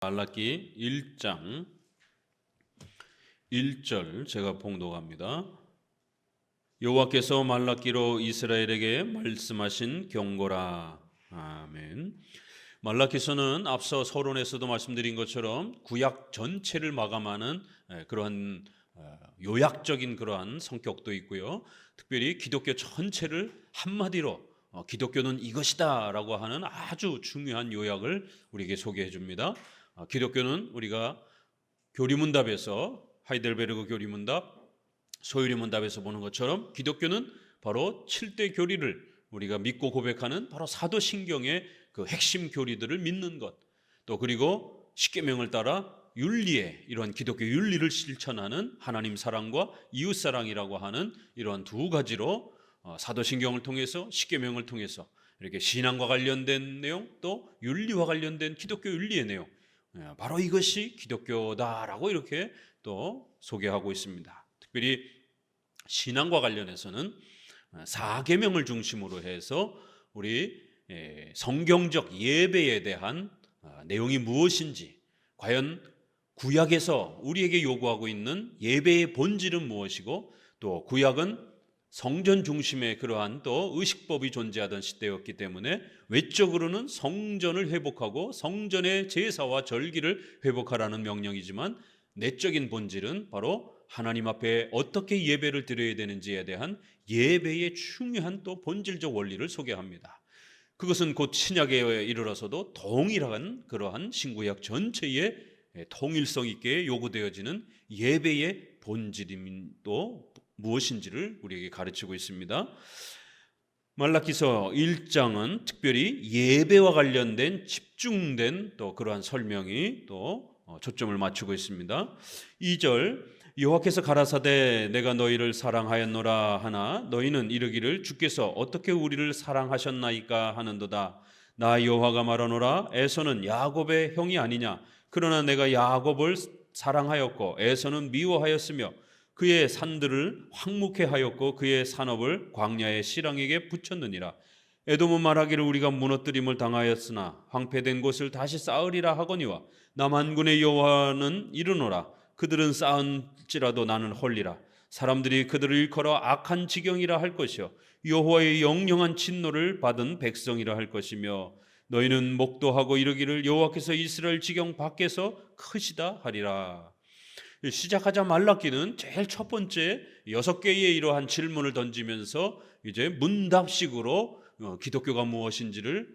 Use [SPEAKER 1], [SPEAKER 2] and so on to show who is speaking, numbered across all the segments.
[SPEAKER 1] 말라기 1장 1절 제가 봉독합니다. 여호와께서 말라기로 이스라엘에게 말씀하신 경고라. 아멘. 말라기서는 앞서 서론에서도 말씀드린 것처럼 구약 전체를 마감하는 그러한 요약적인 그러한 성격도 있고요. 특별히 기독교 전체를 한마디로 기독교는 이것이다 라고 하는 아주 중요한 요약을 우리에게 소개해 줍니다. 기독교는 우리가 교리문답에서 하이델베르그 교리문답, 소유리 문답에서 보는 것처럼 기독교는 바로 7대 교리를 우리가 믿고 고백하는 바로 사도신경의 그 핵심 교리들을 믿는 것, 또 그리고 십계명을 따라 윤리의 이러한 기독교 윤리를 실천하는 하나님 사랑과 이웃 사랑이라고 하는 이러한 두 가지로 사도신경을 통해서 십계명을 통해서 이렇게 신앙과 관련된 내용, 또 윤리와 관련된 기독교 윤리의 내용, 바로 이것이 기독교다라고 이렇게 또 소개하고 있습니다. 특별히 신앙과 관련해서는 4계명을 중심으로 해서 우리 성경적 예배에 대한 내용이 무엇인지, 과연 구약에서 우리에게 요구하고 있는 예배의 본질은 무엇이고, 또 구약은 성전 중심의 그러한 또 의식법이 존재하던 시대였기 때문에 외적으로는 성전을 회복하고 성전의 제사와 절기를 회복하라는 명령이지만 내적인 본질은 바로 하나님 앞에 어떻게 예배를 드려야 되는지에 대한 예배의 중요한 또 본질적 원리를 소개합니다. 그것은 곧 신약에 이르러서도 동일한 그러한 신구약 전체의 통일성 있게 요구되어지는 예배의 본질인 또 무엇인지를 우리에게 가르치고 있습니다. 말라기서 1장은 특별히 예배와 관련된 집중된 또 그러한 설명이 또 초점을 맞추고 있습니다. 2절 여호와께서 가라사대 내가 너희를 사랑하였노라 하나 너희는 이르기를 주께서 어떻게 우리를 사랑하셨나이까 하는도다. 나 여호와가 말하노라 에서는 야곱의 형이 아니냐. 그러나 내가 야곱을 사랑하였고 에서는 미워하였으며 그의 산들을 황무케 하였고 그의 산업을 광야의 실랑에게 붙였느니라. 에돔은 말하기를 우리가 무너뜨림을 당하였으나 황폐된 곳을 다시 쌓으리라 하거니와 나 만군의 여호와는 이르노라. 그들은 쌓은지라도 나는 헐리라. 사람들이 그들을 일컬어 악한 지경이라 할 것이요 여호와의 영영한 진노를 받은 백성이라 할 것이며 너희는 목도하고 이르기를 여호와께서 이스라엘 지경 밖에서 크시다 하리라. 시작하자 말라기는 제일 첫 번째 6개의 이러한 질문을 던지면서 이제 문답식으로 기독교가 무엇인지를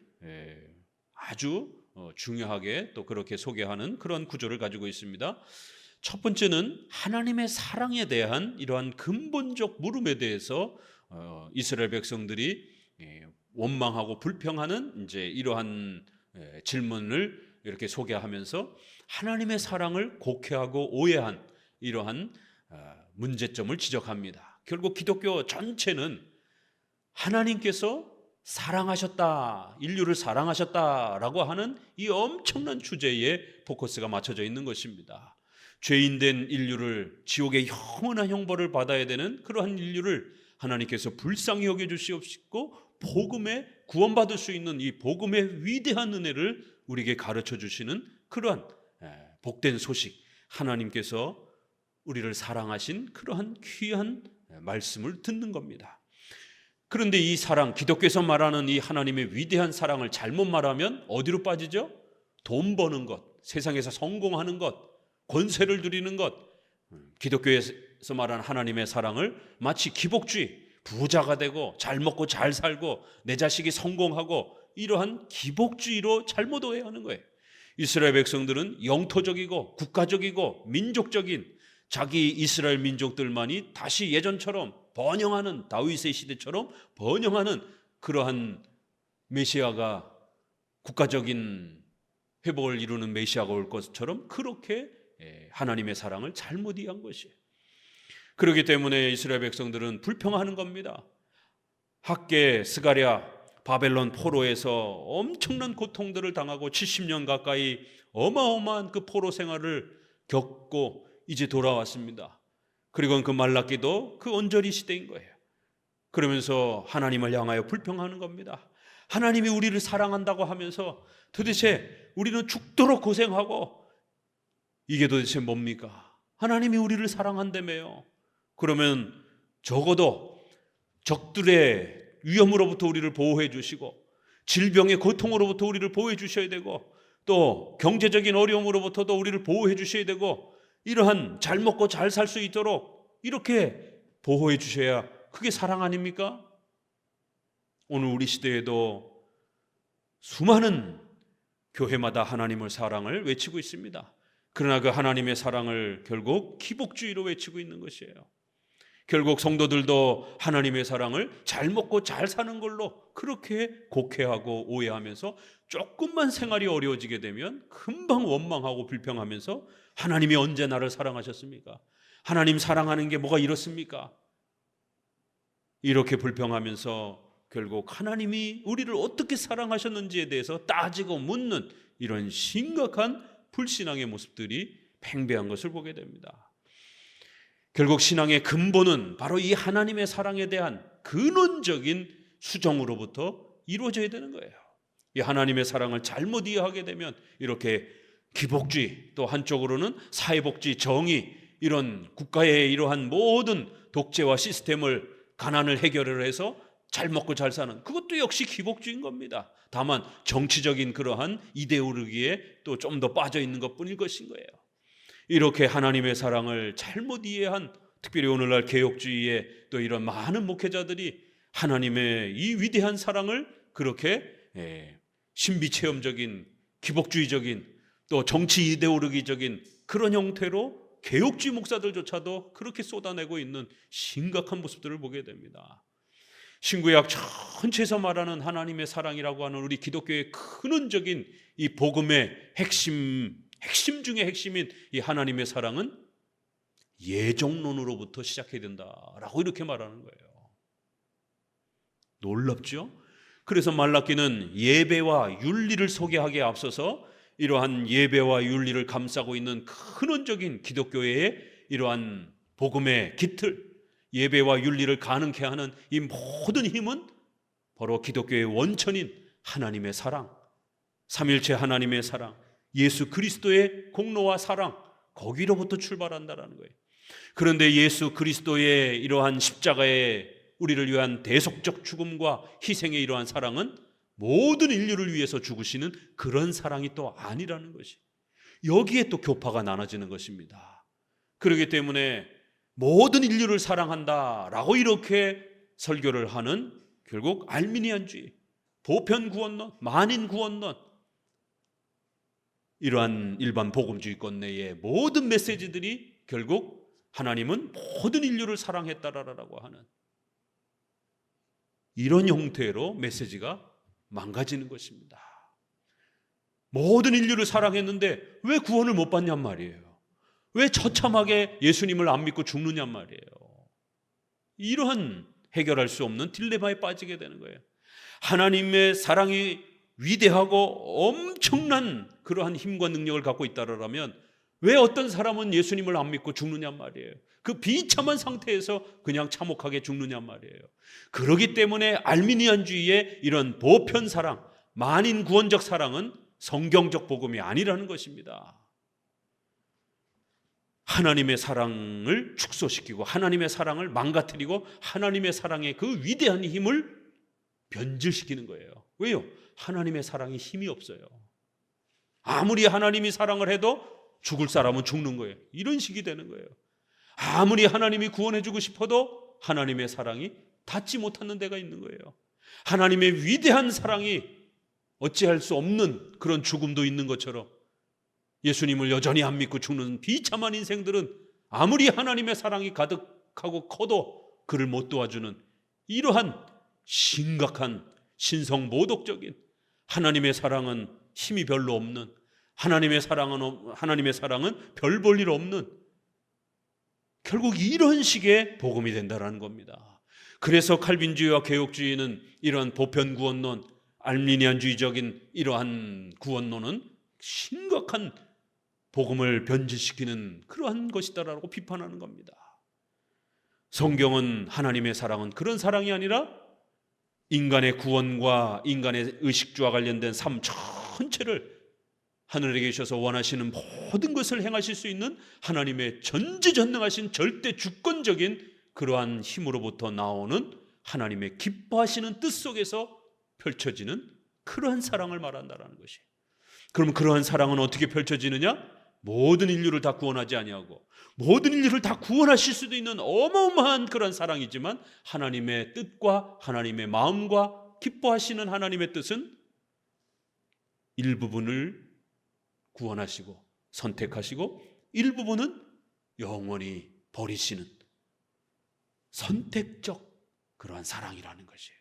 [SPEAKER 1] 아주 중요하게 또 그렇게 소개하는 그런 구조를 가지고 있습니다. 첫 번째는 하나님의 사랑에 대한 이러한 근본적 물음에 대해서 이스라엘 백성들이 원망하고 불평하는 이제 이러한 질문을 이렇게 소개하면서 하나님의 사랑을 곡해하고 오해한 이러한 문제점을 지적합니다. 결국 기독교 전체는 하나님께서 사랑하셨다, 인류를 사랑하셨다라고 하는 이 엄청난 주제에 포커스가 맞춰져 있는 것입니다. 죄인된 인류를 지옥의 영원한 형벌을 받아야 되는 그러한 인류를 하나님께서 불쌍히 여겨주시옵시고 복음에 구원받을 수 있는 이 복음의 위대한 은혜를 우리에게 가르쳐 주시는 그러한 복된 소식, 하나님께서 우리를 사랑하신 그러한 귀한 말씀을 듣는 겁니다. 그런데 이 사랑, 기독교에서 말하는 이 하나님의 위대한 사랑을 잘못 말하면 어디로 빠지죠? 돈 버는 것, 세상에서 성공하는 것, 권세를 누리는 것. 기독교에서 말하는 하나님의 사랑을 마치 기복주의, 부자가 되고 잘 먹고 잘 살고 내 자식이 성공하고 이러한 기복주의로 잘못 오해하는 거예요. 이스라엘 백성들은 영토적이고 국가적이고 민족적인 자기 이스라엘 민족들만이 다시 예전처럼 번영하는 다윗의 시대처럼 번영하는 그러한 메시아가 국가적인 회복을 이루는 메시아가 올 것처럼 그렇게 하나님의 사랑을 잘못 이해한 것이에요. 그렇기 때문에 이스라엘 백성들은 불평하는 겁니다. 학계, 스가랴, 바벨론 포로에서 엄청난 고통들을 당하고 70년 가까이 어마어마한 그 포로 생활을 겪고 이제 돌아왔습니다. 그리고 그 말라기도 그 언저리 시대인 거예요. 그러면서 하나님을 향하여 불평하는 겁니다. 하나님이 우리를 사랑한다고 하면서 도대체 우리는 죽도록 고생하고 이게 도대체 뭡니까? 하나님이 우리를 사랑한다며요. 그러면 적어도 적들의 위험으로부터 우리를 보호해 주시고 질병의 고통으로부터 우리를 보호해 주셔야 되고 또 경제적인 어려움으로부터도 우리를 보호해 주셔야 되고 이러한 잘 먹고 잘 살 수 있도록 이렇게 보호해 주셔야 그게 사랑 아닙니까? 오늘 우리 시대에도 수많은 교회마다 하나님의 사랑을 외치고 있습니다. 그러나 그 하나님의 사랑을 결국 기복주의로 외치고 있는 것이에요. 결국 성도들도 하나님의 사랑을 잘 먹고 잘 사는 걸로 그렇게 곡해하고 오해하면서 조금만 생활이 어려워지게 되면 금방 원망하고 불평하면서 하나님이 언제 나를 사랑하셨습니까? 하나님 사랑하는 게 뭐가 이렇습니까? 이렇게 불평하면서 결국 하나님이 우리를 어떻게 사랑하셨는지에 대해서 따지고 묻는 이런 심각한 불신앙의 모습들이 팽배한 것을 보게 됩니다. 결국 신앙의 근본은 바로 이 하나님의 사랑에 대한 근원적인 수정으로부터 이루어져야 되는 거예요. 이 하나님의 사랑을 잘못 이해하게 되면 이렇게 기복주의, 또 한쪽으로는 사회복지, 정의, 이런 국가의 이러한 모든 독재와 시스템을 가난을 해결을 해서 잘 먹고 잘 사는 그것도 역시 기복주의인 겁니다. 다만 정치적인 그러한 이데올로기에 또 좀 더 빠져 있는 것뿐일 것인 거예요. 이렇게 하나님의 사랑을 잘못 이해한 특별히 오늘날 개혁주의의 또 이런 많은 목회자들이 하나님의 이 위대한 사랑을 그렇게 신비체험적인 기복주의적인 또 정치 이데올로기적인 그런 형태로 개혁주의 목사들조차도 그렇게 쏟아내고 있는 심각한 모습들을 보게 됩니다. 신구약 전체에서 말하는 하나님의 사랑이라고 하는 우리 기독교의 근원적인 이 복음의 핵심 중에 핵심인 이 하나님의 사랑은 예정론으로부터 시작해야 된다라고 이렇게 말하는 거예요. 놀랍죠? 그래서 말라기는 예배와 윤리를 소개하기에 앞서서 이러한 예배와 윤리를 감싸고 있는 근원적인 기독교의 이러한 복음의 깃틀, 예배와 윤리를 가능케 하는 이 모든 힘은 바로 기독교의 원천인 하나님의 사랑, 삼일체 하나님의 사랑, 예수 그리스도의 공로와 사랑, 거기로부터 출발한다라는 거예요. 그런데 예수 그리스도의 이러한 십자가의 우리를 위한 대속적 죽음과 희생의 이러한 사랑은 모든 인류를 위해서 죽으시는 그런 사랑이 또 아니라는 것이, 여기에 또 교파가 나눠지는 것입니다. 그렇기 때문에 모든 인류를 사랑한다라고 이렇게 설교를 하는 결국 알미니안주의, 보편구원론, 만인구원론, 이러한 일반 복음주의권 내의 모든 메시지들이 결국 하나님은 모든 인류를 사랑했다라고 하는 이런 형태로 메시지가 망가지는 것입니다. 모든 인류를 사랑했는데 왜 구원을 못 받냔 말이에요. 왜 처참하게 예수님을 안 믿고 죽느냔 말이에요. 이러한 해결할 수 없는 딜레마에 빠지게 되는 거예요. 하나님의 사랑이 위대하고 엄청난 그러한 힘과 능력을 갖고 있다라면 왜 어떤 사람은 예수님을 안 믿고 죽느냔 말이에요. 그 비참한 상태에서 그냥 참혹하게 죽느냔 말이에요. 그렇기 때문에 알미니안주의의 이런 보편 사랑, 만인 구원적 사랑은 성경적 복음이 아니라는 것입니다. 하나님의 사랑을 축소시키고 하나님의 사랑을 망가뜨리고 하나님의 사랑의 그 위대한 힘을 변질시키는 거예요. 왜요? 하나님의 사랑이 힘이 없어요. 아무리 하나님이 사랑을 해도 죽을 사람은 죽는 거예요. 이런 식이 되는 거예요. 아무리 하나님이 구원해주고 싶어도 하나님의 사랑이 닿지 못하는 데가 있는 거예요. 하나님의 위대한 사랑이 어찌할 수 없는 그런 죽음도 있는 것처럼 예수님을 여전히 안 믿고 죽는 비참한 인생들은 아무리 하나님의 사랑이 가득하고 커도 그를 못 도와주는 이러한 심각한 신성모독적인, 하나님의 사랑은 힘이 별로 없는, 하나님의 사랑은 별 볼 일 없는, 결국 이런 식의 복음이 된다는 겁니다. 그래서 칼빈주의와 개혁주의는 이러한 보편구원론, 알미니안주의적인 이러한 구원론은 심각한 복음을 변질시키는 그러한 것이다라고 비판하는 겁니다. 성경은 하나님의 사랑은 그런 사랑이 아니라 인간의 구원과 인간의 의식주와 관련된 삶 전체를 하늘에 계셔서 원하시는 모든 것을 행하실 수 있는 하나님의 전지전능하신 절대 주권적인 그러한 힘으로부터 나오는 하나님의 기뻐하시는 뜻 속에서 펼쳐지는 그러한 사랑을 말한다라는 것이. 그럼 그러한 사랑은 어떻게 펼쳐지느냐? 모든 인류를 다 구원하지 아니하고 모든 인류를 다 구원하실 수도 있는 어마어마한 그런 사랑이지만 하나님의 뜻과 하나님의 마음과 기뻐하시는 하나님의 뜻은 일부분을 구원하시고 선택하시고 일부분은 영원히 버리시는 선택적 그러한 사랑이라는 것이에요.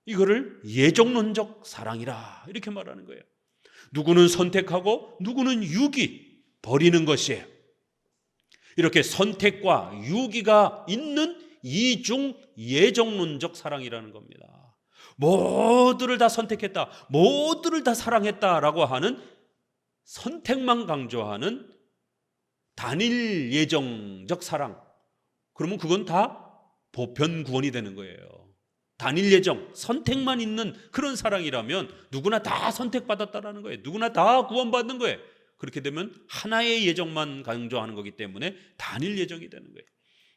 [SPEAKER 1] 이거를 예정론적 사랑이라 이렇게 말하는 거예요. 누구는 선택하고 누구는 유기, 버리는 것이에요. 이렇게 선택과 유기가 있는 이중 예정론적 사랑이라는 겁니다. 모두를 다 선택했다, 모두를 다 사랑했다라고 하는 선택만 강조하는 단일 예정적 사랑, 그러면 그건 다 보편 구원이 되는 거예요. 단일 예정, 선택만 있는 그런 사랑이라면 누구나 다 선택받았다라는 거예요. 누구나 다 구원받는 거예요. 그렇게 되면 하나의 예정만 강조하는 거기 때문에 단일 예정이 되는 거예요.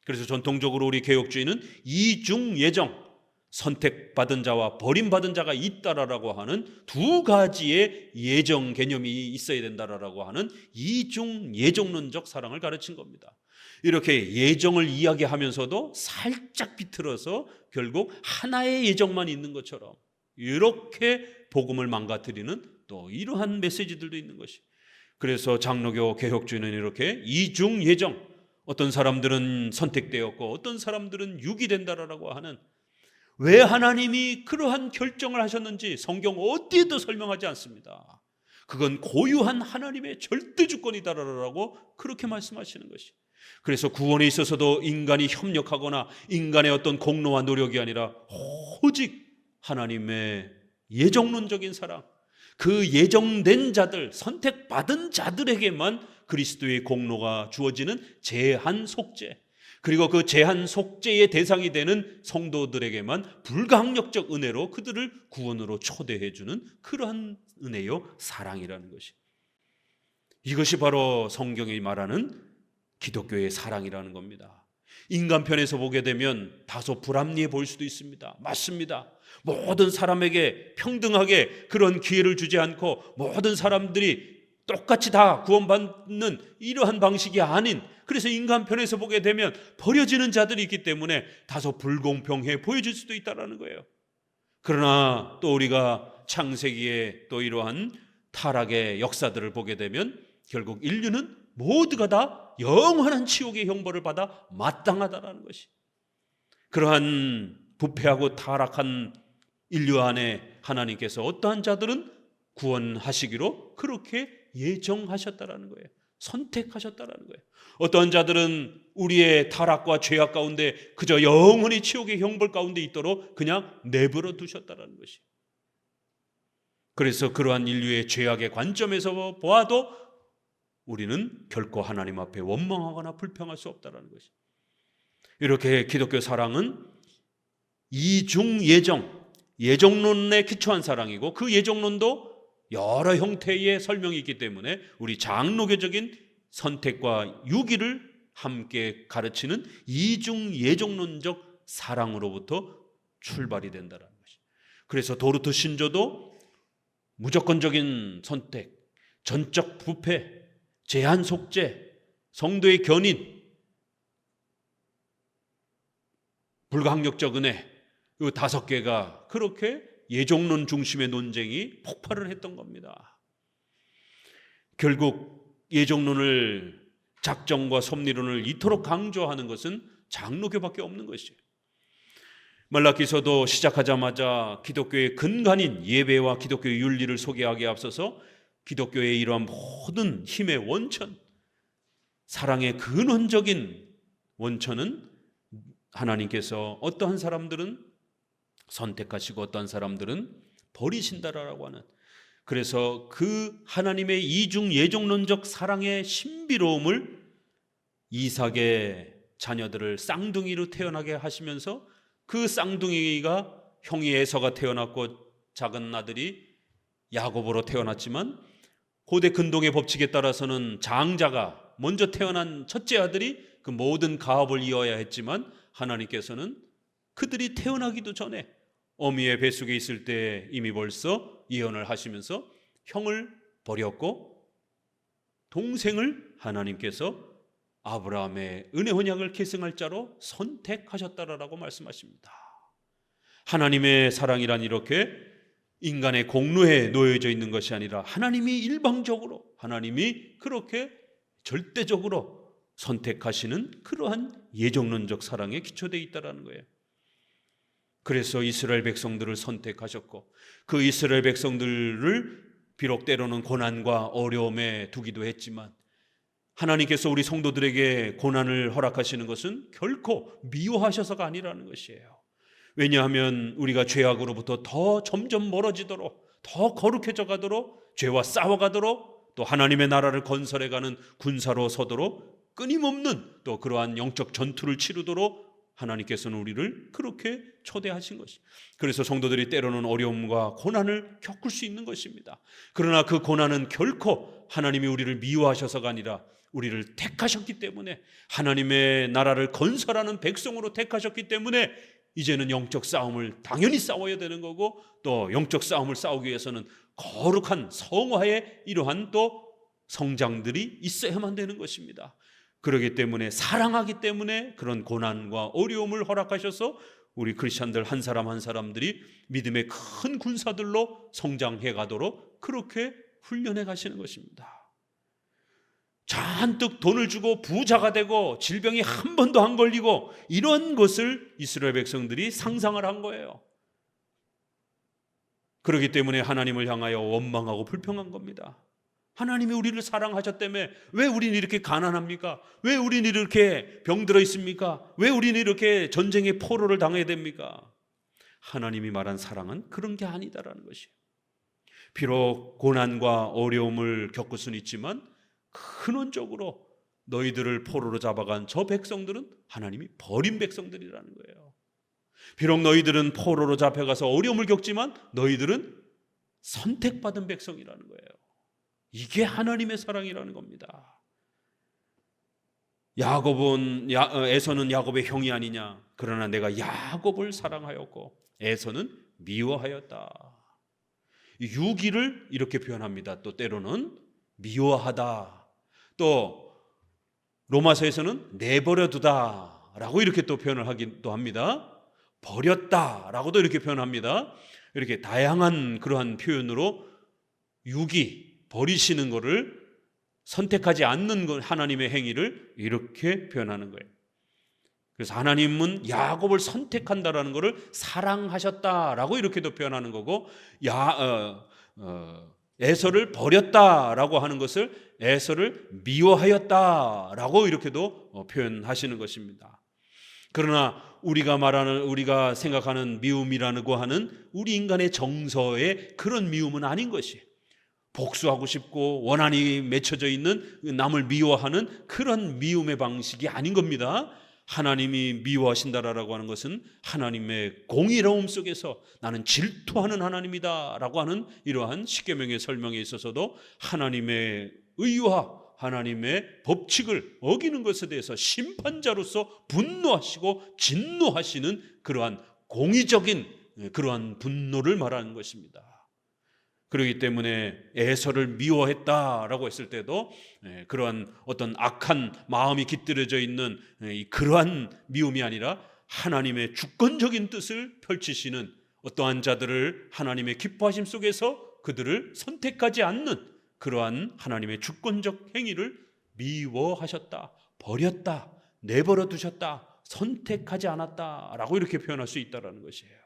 [SPEAKER 1] 그래서 전통적으로 우리 개혁주의는 이중 예정, 선택받은 자와 버림받은 자가 있다라고 하는 두 가지의 예정 개념이 있어야 된다라고 하는 이중 예정론적 사랑을 가르친 겁니다. 이렇게 예정을 이야기하면서도 살짝 비틀어서 결국 하나의 예정만 있는 것처럼 이렇게 복음을 망가뜨리는 또 이러한 메시지들도 있는 것이. 그래서 장로교 개혁주의는 이렇게 이중 예정, 어떤 사람들은 선택되었고 어떤 사람들은 유기된다라고 하는, 왜 하나님이 그러한 결정을 하셨는지 성경 어디에도 설명하지 않습니다. 그건 고유한 하나님의 절대 주권이다라고 그렇게 말씀하시는 것이. 그래서 구원에 있어서도 인간이 협력하거나 인간의 어떤 공로와 노력이 아니라 오직 하나님의 예정론적인 사랑, 그 예정된 자들, 선택받은 자들에게만 그리스도의 공로가 주어지는 제한 속죄, 그리고 그 제한 속죄의 대상이 되는 성도들에게만 불가항력적 은혜로 그들을 구원으로 초대해 주는 그러한 은혜요 사랑이라는 것이. 이것이 바로 성경이 말하는 기독교의 사랑이라는 겁니다. 인간편에서 보게 되면 다소 불합리해 보일 수도 있습니다. 맞습니다. 모든 사람에게 평등하게 그런 기회를 주지 않고 모든 사람들이 똑같이 다 구원받는 이러한 방식이 아닌, 그래서 인간편에서 보게 되면 버려지는 자들이 있기 때문에 다소 불공평해 보여질 수도 있다는 거예요. 그러나 또 우리가 창세기의 또 이러한 타락의 역사들을 보게 되면 결국 인류는 모두가 다 영원한 지옥의 형벌을 받아 마땅하다라는 것이. 그러한 부패하고 타락한 인류 안에 하나님께서 어떠한 자들은 구원하시기로 그렇게 예정하셨다라는 거예요. 선택하셨다라는 거예요. 어떠한 자들은 우리의 타락과 죄악 가운데 그저 영원히 지옥의 형벌 가운데 있도록 그냥 내버려 두셨다라는 것이. 그래서 그러한 인류의 죄악의 관점에서 보아도 우리는 결코 하나님 앞에 원망하거나 불평할 수 없다라는 것이. 이렇게 기독교 사랑은 이중 예정, 예정론에 기초한 사랑이고, 그 예정론도 여러 형태의 설명이 있기 때문에 우리 장로교적인 선택과 유기를 함께 가르치는 이중 예정론적 사랑으로부터 출발이 된다는 것이. 그래서 도르트 신조도 무조건적인 선택, 전적 부패, 제한 속죄, 성도의 견인, 불가항력적 은혜, 이 5개가 그렇게 예정론 중심의 논쟁이 폭발을 했던 겁니다. 결국 예정론을, 작정과 섭리론을 이토록 강조하는 것은 장로교밖에 없는 것이에요. 말라기서도 시작하자마자 기독교의 근간인 예배와 기독교의 윤리를 소개하기에 앞서서 기독교의 이러한 모든 힘의 원천, 사랑의 근원적인 원천은 하나님께서 어떠한 사람들은 선택하시고 어떠한 사람들은 버리신다라고 하는, 그래서 그 하나님의 이중 예정론적 사랑의 신비로움을 이삭의 자녀들을 쌍둥이로 태어나게 하시면서 그 쌍둥이가 형이 에서가 태어났고 작은 아들이 야곱으로 태어났지만 고대 근동의 법칙에 따라서는 장자가 먼저 태어난 첫째 아들이 그 모든 가업을 이어야 했지만 하나님께서는 그들이 태어나기도 전에 어미의 뱃속에 있을 때 이미 벌써 예언을 하시면서 형을 버렸고 동생을 하나님께서 아브라함의 은혜 언약을 계승할 자로 선택하셨다라고 말씀하십니다. 하나님의 사랑이란 이렇게 인간의 공로에 놓여져 있는 것이 아니라 하나님이 일방적으로, 하나님이 그렇게 절대적으로 선택하시는 그러한 예정론적 사랑에 기초되어 있다는 거예요. 그래서 이스라엘 백성들을 선택하셨고 그 이스라엘 백성들을 비록 때로는 고난과 어려움에 두기도 했지만 하나님께서 우리 성도들에게 고난을 허락하시는 것은 결코 미워하셔서가 아니라는 것이에요. 왜냐하면 우리가 죄악으로부터 더 점점 멀어지도록, 더 거룩해져 가도록, 죄와 싸워가도록, 또 하나님의 나라를 건설해가는 군사로 서도록 끊임없는 또 그러한 영적 전투를 치르도록 하나님께서는 우리를 그렇게 초대하신 것이. 그래서 성도들이 때로는 어려움과 고난을 겪을 수 있는 것입니다. 그러나 그 고난은 결코 하나님이 우리를 미워하셔서가 아니라 우리를 택하셨기 때문에, 하나님의 나라를 건설하는 백성으로 택하셨기 때문에 이제는 영적 싸움을 당연히 싸워야 되는 거고, 또 영적 싸움을 싸우기 위해서는 거룩한 성화의 이러한 또 성장들이 있어야만 되는 것입니다. 그렇기 때문에, 사랑하기 때문에 그런 고난과 어려움을 허락하셔서 우리 크리스찬들 한 사람 한 사람들이 믿음의 큰 군사들로 성장해 가도록 그렇게 훈련해 가시는 것입니다. 잔뜩 돈을 주고 부자가 되고 질병이 한 번도 안 걸리고 이런 것을 이스라엘 백성들이 상상을 한 거예요. 그렇기 때문에 하나님을 향하여 원망하고 불평한 겁니다. 하나님이 우리를 사랑하셨다며 왜 우리는 이렇게 가난합니까? 왜 우리는 이렇게 병들어 있습니까? 왜 우리는 이렇게 전쟁의 포로를 당해야 됩니까? 하나님이 말한 사랑은 그런 게 아니다라는 것이에요. 비록 고난과 어려움을 겪을 수는 있지만 근원적으로 너희들을 포로로 잡아간 저 백성들은 하나님이 버린 백성들이라는 거예요. 비록 너희들은 포로로 잡혀가서 어려움을 겪지만 너희들은 선택받은 백성이라는 거예요. 이게 하나님의 사랑이라는 겁니다. 에서는 야곱의 형이 아니냐? 그러나 내가 야곱을 사랑하였고 에서는 미워하였다. 유기를 이렇게 표현합니다. 또 때로는 미워하다. 또 로마서에서는 내버려 두다라고 이렇게 또 표현을 하기도 합니다. 버렸다라고도 이렇게 표현합니다. 이렇게 다양한 그러한 표현으로 유기, 버리시는 것을 선택하지 않는 것, 하나님의 행위를 이렇게 표현하는 거예요. 그래서 하나님은 야곱을 선택한다라는 것을 사랑하셨다라고 이렇게도 표현하는 거고, 에서를 버렸다라고 하는 것을 에서를 미워하였다라고 이렇게도 표현하시는 것입니다. 그러나 우리가 생각하는 미움이라고 하는 우리 인간의 정서의 그런 미움은 아닌 것이에요. 복수하고 싶고 원한이 맺혀져 있는 남을 미워하는 그런 미움의 방식이 아닌 겁니다. 하나님이 미워하신다라고 하는 것은 하나님의 공의로움 속에서 나는 질투하는 하나님이다 라고 하는 이러한 십계명의 설명에 있어서도 하나님의 의와 하나님의 법칙을 어기는 것에 대해서 심판자로서 분노하시고 진노하시는 그러한 공의적인 그러한 분노를 말하는 것입니다. 그렇기 때문에 에서를 미워했다라고 했을 때도 그러한 어떤 악한 마음이 깃들여져 있는 그러한 미움이 아니라 하나님의 주권적인 뜻을 펼치시는 어떠한 자들을 하나님의 기뻐하심 속에서 그들을 선택하지 않는 그러한 하나님의 주권적 행위를 미워하셨다, 버렸다, 내버려 두셨다, 선택하지 않았다라고 이렇게 표현할 수 있다는 것이에요.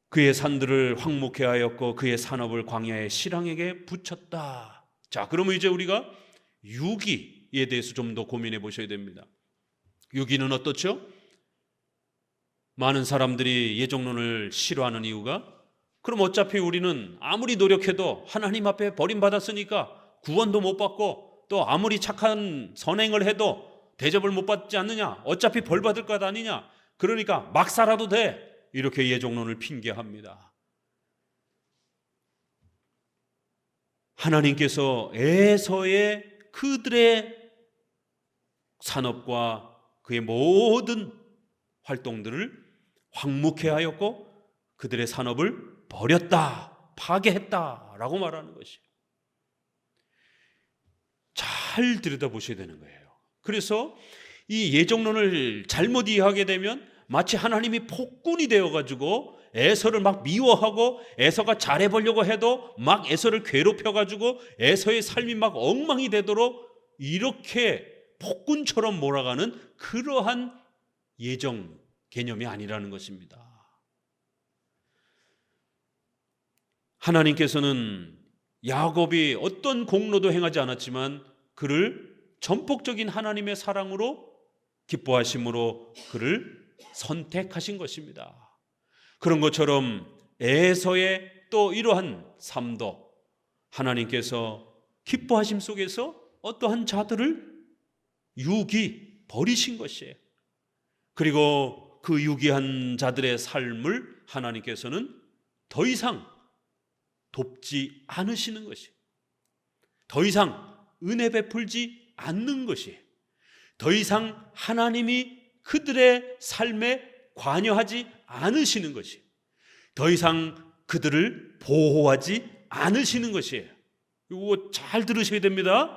[SPEAKER 1] 그의 산들을 황무케 하였고 그의 산업을 광야의 실황에게 붙였다. 자, 그러면 이제 우리가 유기에 대해서 좀 더 고민해 보셔야 됩니다. 유기는 어떻죠? 많은 사람들이 예정론을 싫어하는 이유가, 그럼 어차피 우리는 아무리 노력해도 하나님 앞에 버림받았으니까 구원도 못 받고 또 아무리 착한 선행을 해도 대접을 못 받지 않느냐? 어차피 벌 받을 것 아니냐? 그러니까 막 살아도 돼. 이렇게 예종론을 핑계합니다. 하나님께서 에서의 그들의 산업과 그의 모든 활동들을 황무케 하였고 그들의 산업을 버렸다, 파괴했다라고 말하는 것이에요. 잘 들여다보셔야 되는 거예요. 그래서 이 예종론을 잘못 이해하게 되면 마치 하나님이 폭군이 되어가지고 에서를 막 미워하고 에서가 잘해보려고 해도 막 에서를 괴롭혀가지고 에서의 삶이 막 엉망이 되도록 이렇게 폭군처럼 몰아가는 그러한 예정 개념이 아니라는 것입니다. 하나님께서는 야곱이 어떤 공로도 행하지 않았지만 그를 전폭적인 하나님의 사랑으로 기뻐하심으로 그를 선택하신 것입니다. 그런 것처럼 에서의 또 이러한 삶도 하나님께서 기뻐하심 속에서 어떠한 자들을 유기 버리신 것이에요. 그리고 그 유기한 자들의 삶을 하나님께서는 더 이상 돕지 않으시는 것이에요. 더 이상 은혜 베풀지 않는 것이에요. 더 이상 하나님이 그들의 삶에 관여하지 않으시는 것이에요. 더 이상 그들을 보호하지 않으시는 것이에요. 이거 잘 들으셔야 됩니다.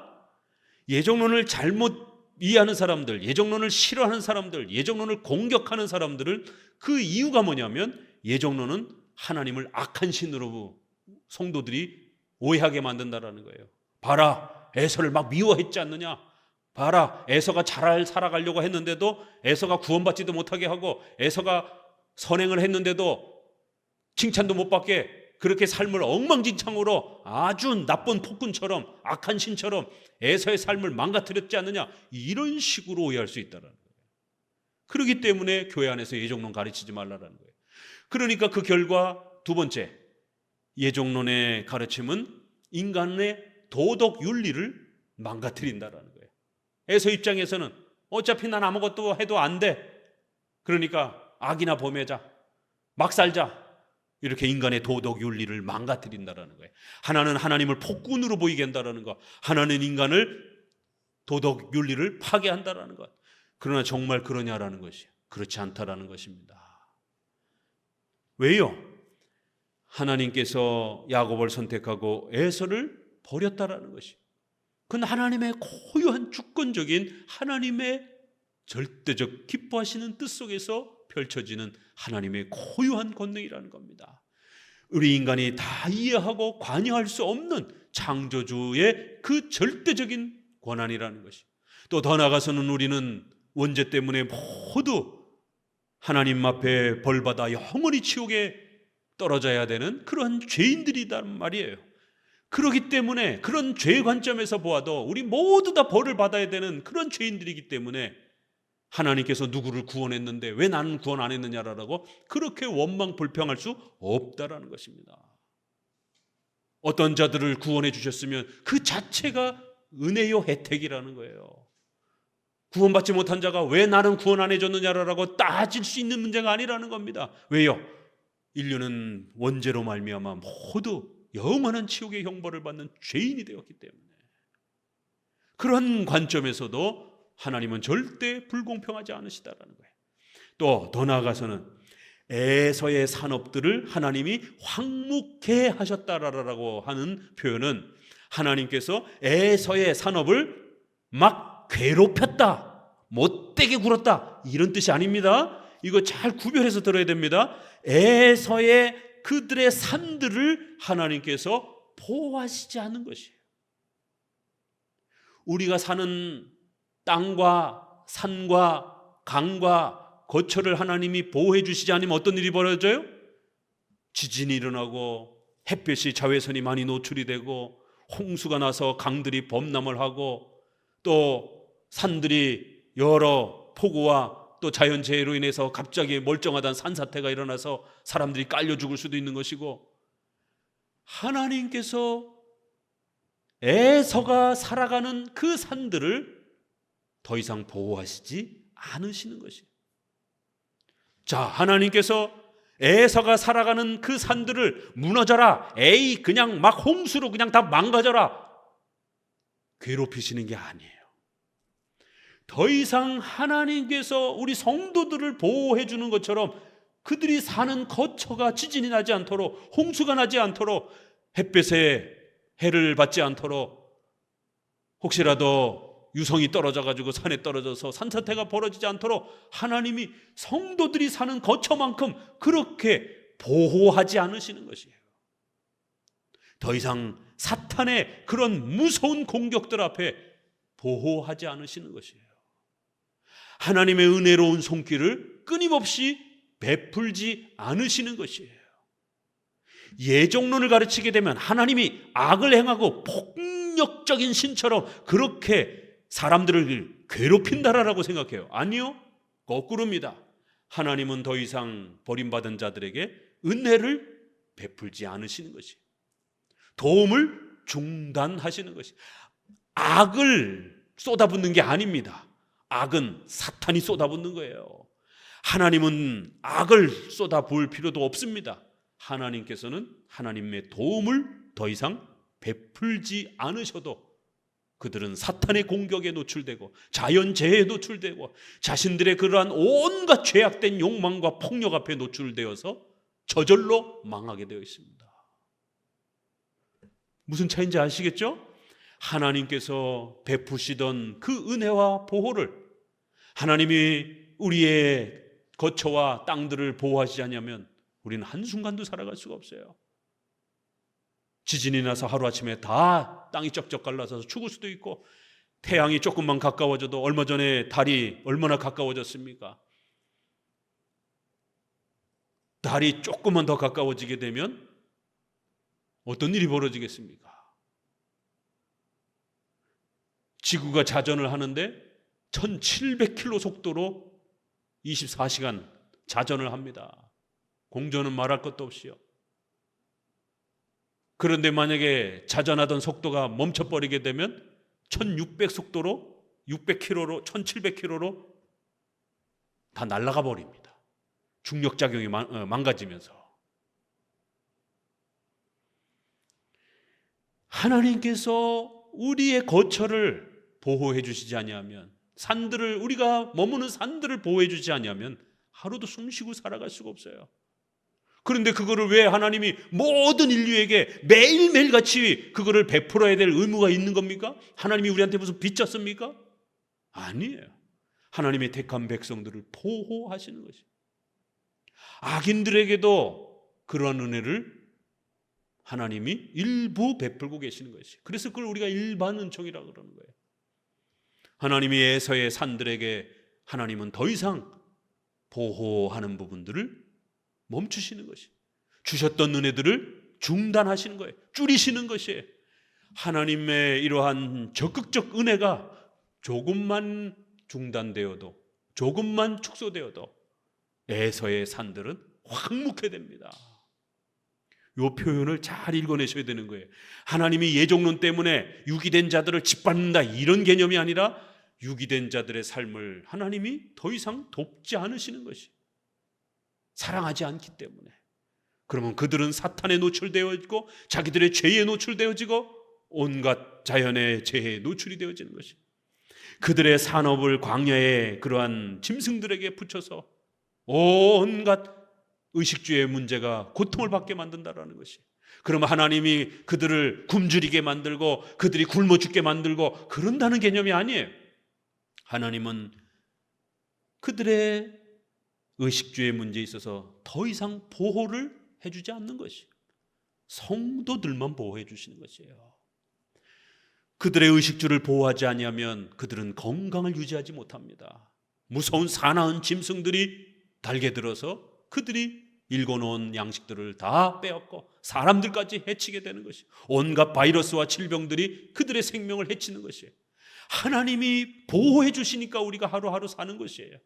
[SPEAKER 1] 예정론을 잘못 이해하는 사람들, 예정론을 싫어하는 사람들, 예정론을 공격하는 사람들은 그 이유가 뭐냐면 예정론은 하나님을 악한 신으로 성도들이 오해하게 만든다라는 거예요. 봐라, 에서를 막 미워했지 않느냐. 봐라, 에서가 잘 살아가려고 했는데도 에서가 구원받지도 못하게 하고 에서가 선행을 했는데도 칭찬도 못 받게 그렇게 삶을 엉망진창으로 아주 나쁜 폭군처럼 악한 신처럼 에서의 삶을 망가뜨렸지 않느냐. 이런 식으로 오해할 수 있다는 거예요. 그렇기 때문에 교회 안에서 예종론 가르치지 말라는 거예요. 그러니까 그 결과 두 번째, 예종론의 가르침은 인간의 도덕 윤리를 망가뜨린다는 거예요. 에서 입장에서는 어차피 난 아무것도 해도 안 돼. 그러니까 악이나 범하자, 막 살자. 이렇게 인간의 도덕 윤리를 망가뜨린다는 거예요. 하나는 하나님을 폭군으로 보이게 한다는 것, 하나는 인간을 도덕 윤리를 파괴한다는 것. 그러나 정말 그러냐라는 것이 그렇지 않다라는 것입니다. 왜요? 하나님께서 야곱을 선택하고 에서를 버렸다라는 것이. 그건 하나님의 고유한 주권적인 하나님의 절대적 기뻐하시는 뜻 속에서 펼쳐지는 하나님의 고유한 권능이라는 겁니다. 우리 인간이 다 이해하고 관여할 수 없는 창조주의 그 절대적인 권한이라는 것이. 또 더 나아가서는 우리는 원죄 때문에 모두 하나님 앞에 벌받아 영원히 지옥에 떨어져야 되는 그런 죄인들이란 말이에요. 그렇기 때문에 그런 죄 관점에서 보아도 우리 모두 다 벌을 받아야 되는 그런 죄인들이기 때문에 하나님께서 누구를 구원했는데 왜 나는 구원 안 했느냐라고 그렇게 원망 불평할 수 없다라는 것입니다. 어떤 자들을 구원해 주셨으면 그 자체가 은혜요 혜택이라는 거예요. 구원받지 못한 자가 왜 나는 구원 안 해줬느냐라고 따질 수 있는 문제가 아니라는 겁니다. 왜요? 인류는 원죄로 말미암아 모두 영원한 지옥의 형벌을 받는 죄인이 되었기 때문에. 그런 관점에서도 하나님은 절대 불공평하지 않으시다라는 거예요. 또 더 나아가서는 에서의 산업들을 하나님이 황무케 하셨다라고 하는 표현은 하나님께서 에서의 산업을 막 괴롭혔다, 못되게 굴었다, 이런 뜻이 아닙니다. 이거 잘 구별해서 들어야 됩니다. 에서의 그들의 산들을 하나님께서 보호하시지 않은 것이에요. 우리가 사는 땅과 산과 강과 거처를 하나님이 보호해 주시지 않으면 어떤 일이 벌어져요? 지진이 일어나고 햇볕이 자외선이 많이 노출이 되고 홍수가 나서 강들이 범람을 하고 또 산들이 여러 폭우와 또 자연재해로 인해서 갑자기 멀쩡하던 산사태가 일어나서 사람들이 깔려 죽을 수도 있는 것이고, 하나님께서 에서가 살아가는 그 산들을 더 이상 보호하시지 않으시는 것이에요. 자, 하나님께서 에서가 살아가는 그 산들을 무너져라, 에이 그냥 막 홍수로 그냥 다 망가져라, 괴롭히시는 게 아니에요. 더 이상 하나님께서 우리 성도들을 보호해 주는 것처럼 그들이 사는 거처가 지진이 나지 않도록, 홍수가 나지 않도록, 햇볕에 해를 받지 않도록, 혹시라도 유성이 떨어져가지고 산에 떨어져서 산사태가 벌어지지 않도록 하나님이 성도들이 사는 거처만큼 그렇게 보호하지 않으시는 것이에요. 더 이상 사탄의 그런 무서운 공격들 앞에 보호하지 않으시는 것이에요. 하나님의 은혜로운 손길을 끊임없이 베풀지 않으시는 것이에요. 예정론을 가르치게 되면 하나님이 악을 행하고 폭력적인 신처럼 그렇게 사람들을 괴롭힌다라고 생각해요. 아니요, 거꾸로입니다. 하나님은 더 이상 버림받은 자들에게 은혜를 베풀지 않으시는 것이, 도움을 중단하시는 것이, 악을 쏟아붓는 게 아닙니다. 악은 사탄이 쏟아붓는 거예요. 하나님은 악을 쏟아부을 필요도 없습니다. 하나님께서는 하나님의 도움을 더 이상 베풀지 않으셔도 그들은 사탄의 공격에 노출되고 자연재해에 노출되고 자신들의 그러한 온갖 죄악된 욕망과 폭력 앞에 노출되어서 저절로 망하게 되어 있습니다. 무슨 차이인지 아시겠죠? 하나님께서 베푸시던 그 은혜와 보호를, 하나님이 우리의 거처와 땅들을 보호하시지 않으면 우리는 한순간도 살아갈 수가 없어요. 지진이 나서 하루아침에 다 땅이 쩍쩍 갈라져서 죽을 수도 있고, 태양이 조금만 가까워져도 얼마 전에 달이 얼마나 가까워졌습니까? 달이 조금만 더 가까워지게 되면 어떤 일이 벌어지겠습니까? 지구가 자전을 하는데 1700km 속도로 24시간 자전을 합니다. 공전은 말할 것도 없이요. 그런데 만약에 자전하던 속도가 멈춰버리게 되면 1600 속도로 600km로 1700km로 다 날아가 버립니다. 중력작용이 망가지면서. 하나님께서 우리의 거처를 보호해 주시지 아니하면, 산들을, 우리가 머무는 산들을 보호해 주지 아니하면 하루도 숨 쉬고 살아갈 수가 없어요. 그런데 그거를 왜 하나님이 모든 인류에게 매일매일 같이 그거를 베풀어야 될 의무가 있는 겁니까? 하나님이 우리한테 무슨 빚졌습니까? 아니에요. 하나님의 택한 백성들을 보호하시는 것이에요. 악인들에게도 그러한 은혜를 하나님이 일부 베풀고 계시는 것이에요. 그래서 그걸 우리가 일반 은총이라고 그러는 거예요. 하나님이 에서의 산들에게 하나님은 더 이상 보호하는 부분들을 멈추시는 것이, 주셨던 은혜들을 중단하시는 거예요. 줄이시는 것이에요. 하나님의 이러한 적극적 은혜가 조금만 중단되어도, 조금만 축소되어도 에서의 산들은 황무케 됩니다. 이 표현을 잘 읽어내셔야 되는 거예요. 하나님이 예정론 때문에 유기된 자들을 짓밟는다, 이런 개념이 아니라 유기된 자들의 삶을 하나님이 더 이상 돕지 않으시는 것이, 사랑하지 않기 때문에. 그러면 그들은 사탄에 노출되어 있고 자기들의 죄에 노출되어지고 온갖 자연의 재해에 노출이 되어지는 것이, 그들의 산업을 광야의 그러한 짐승들에게 붙여서 온갖 의식주의 문제가 고통을 받게 만든다라는 것이. 그러면 하나님이 그들을 굶주리게 만들고 그들이 굶어 죽게 만들고 그런다는 개념이 아니에요. 하나님은 그들의 의식주의 문제에 있어서 더 이상 보호를 해주지 않는 것이, 성도들만 보호해 주시는 것이에요. 그들의 의식주를 보호하지 아니하면 그들은 건강을 유지하지 못합니다. 무서운 사나운 짐승들이 달겨들어서 그들이 일궈놓은 양식들을 다 빼앗고 사람들까지 해치게 되는 것이, 온갖 바이러스와 질병들이 그들의 생명을 해치는 것이에요. 하나님이 보호해 주시니까 우리가 하루하루 사는 것이에요.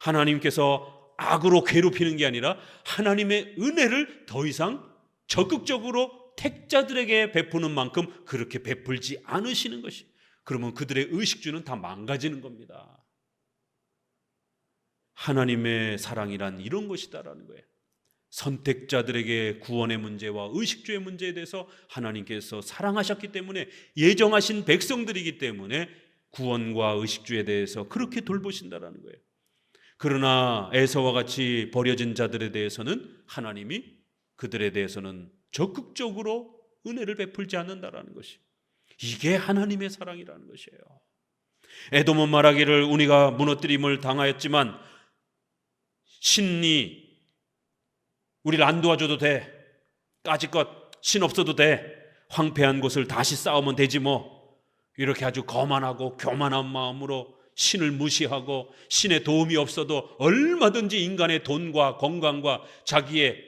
[SPEAKER 1] 하나님께서 악으로 괴롭히는 게 아니라 하나님의 은혜를 더 이상 적극적으로 택자들에게 베푸는 만큼 그렇게 베풀지 않으시는 것이, 그러면 그들의 의식주는 다 망가지는 겁니다. 하나님의 사랑이란 이런 것이다라는 거예요. 선택자들에게 구원의 문제와 의식주의 문제에 대해서 하나님께서 사랑하셨기 때문에, 예정하신 백성들이기 때문에 구원과 의식주에 대해서 그렇게 돌보신다라는 거예요. 그러나 에서와 같이 버려진 자들에 대해서는 하나님이 그들에 대해서는 적극적으로 은혜를 베풀지 않는다라는 것이, 이게 하나님의 사랑이라는 것이에요. 에돔은 말하기를 우리가 무너뜨림을 당하였지만 신이 우리를 안 도와줘도 돼, 까짓것 신 없어도 돼, 황폐한 곳을 다시 쌓으면 되지 뭐, 이렇게 아주 거만하고 교만한 마음으로 신을 무시하고 신의 도움이 없어도 얼마든지 인간의 돈과 건강과 자기의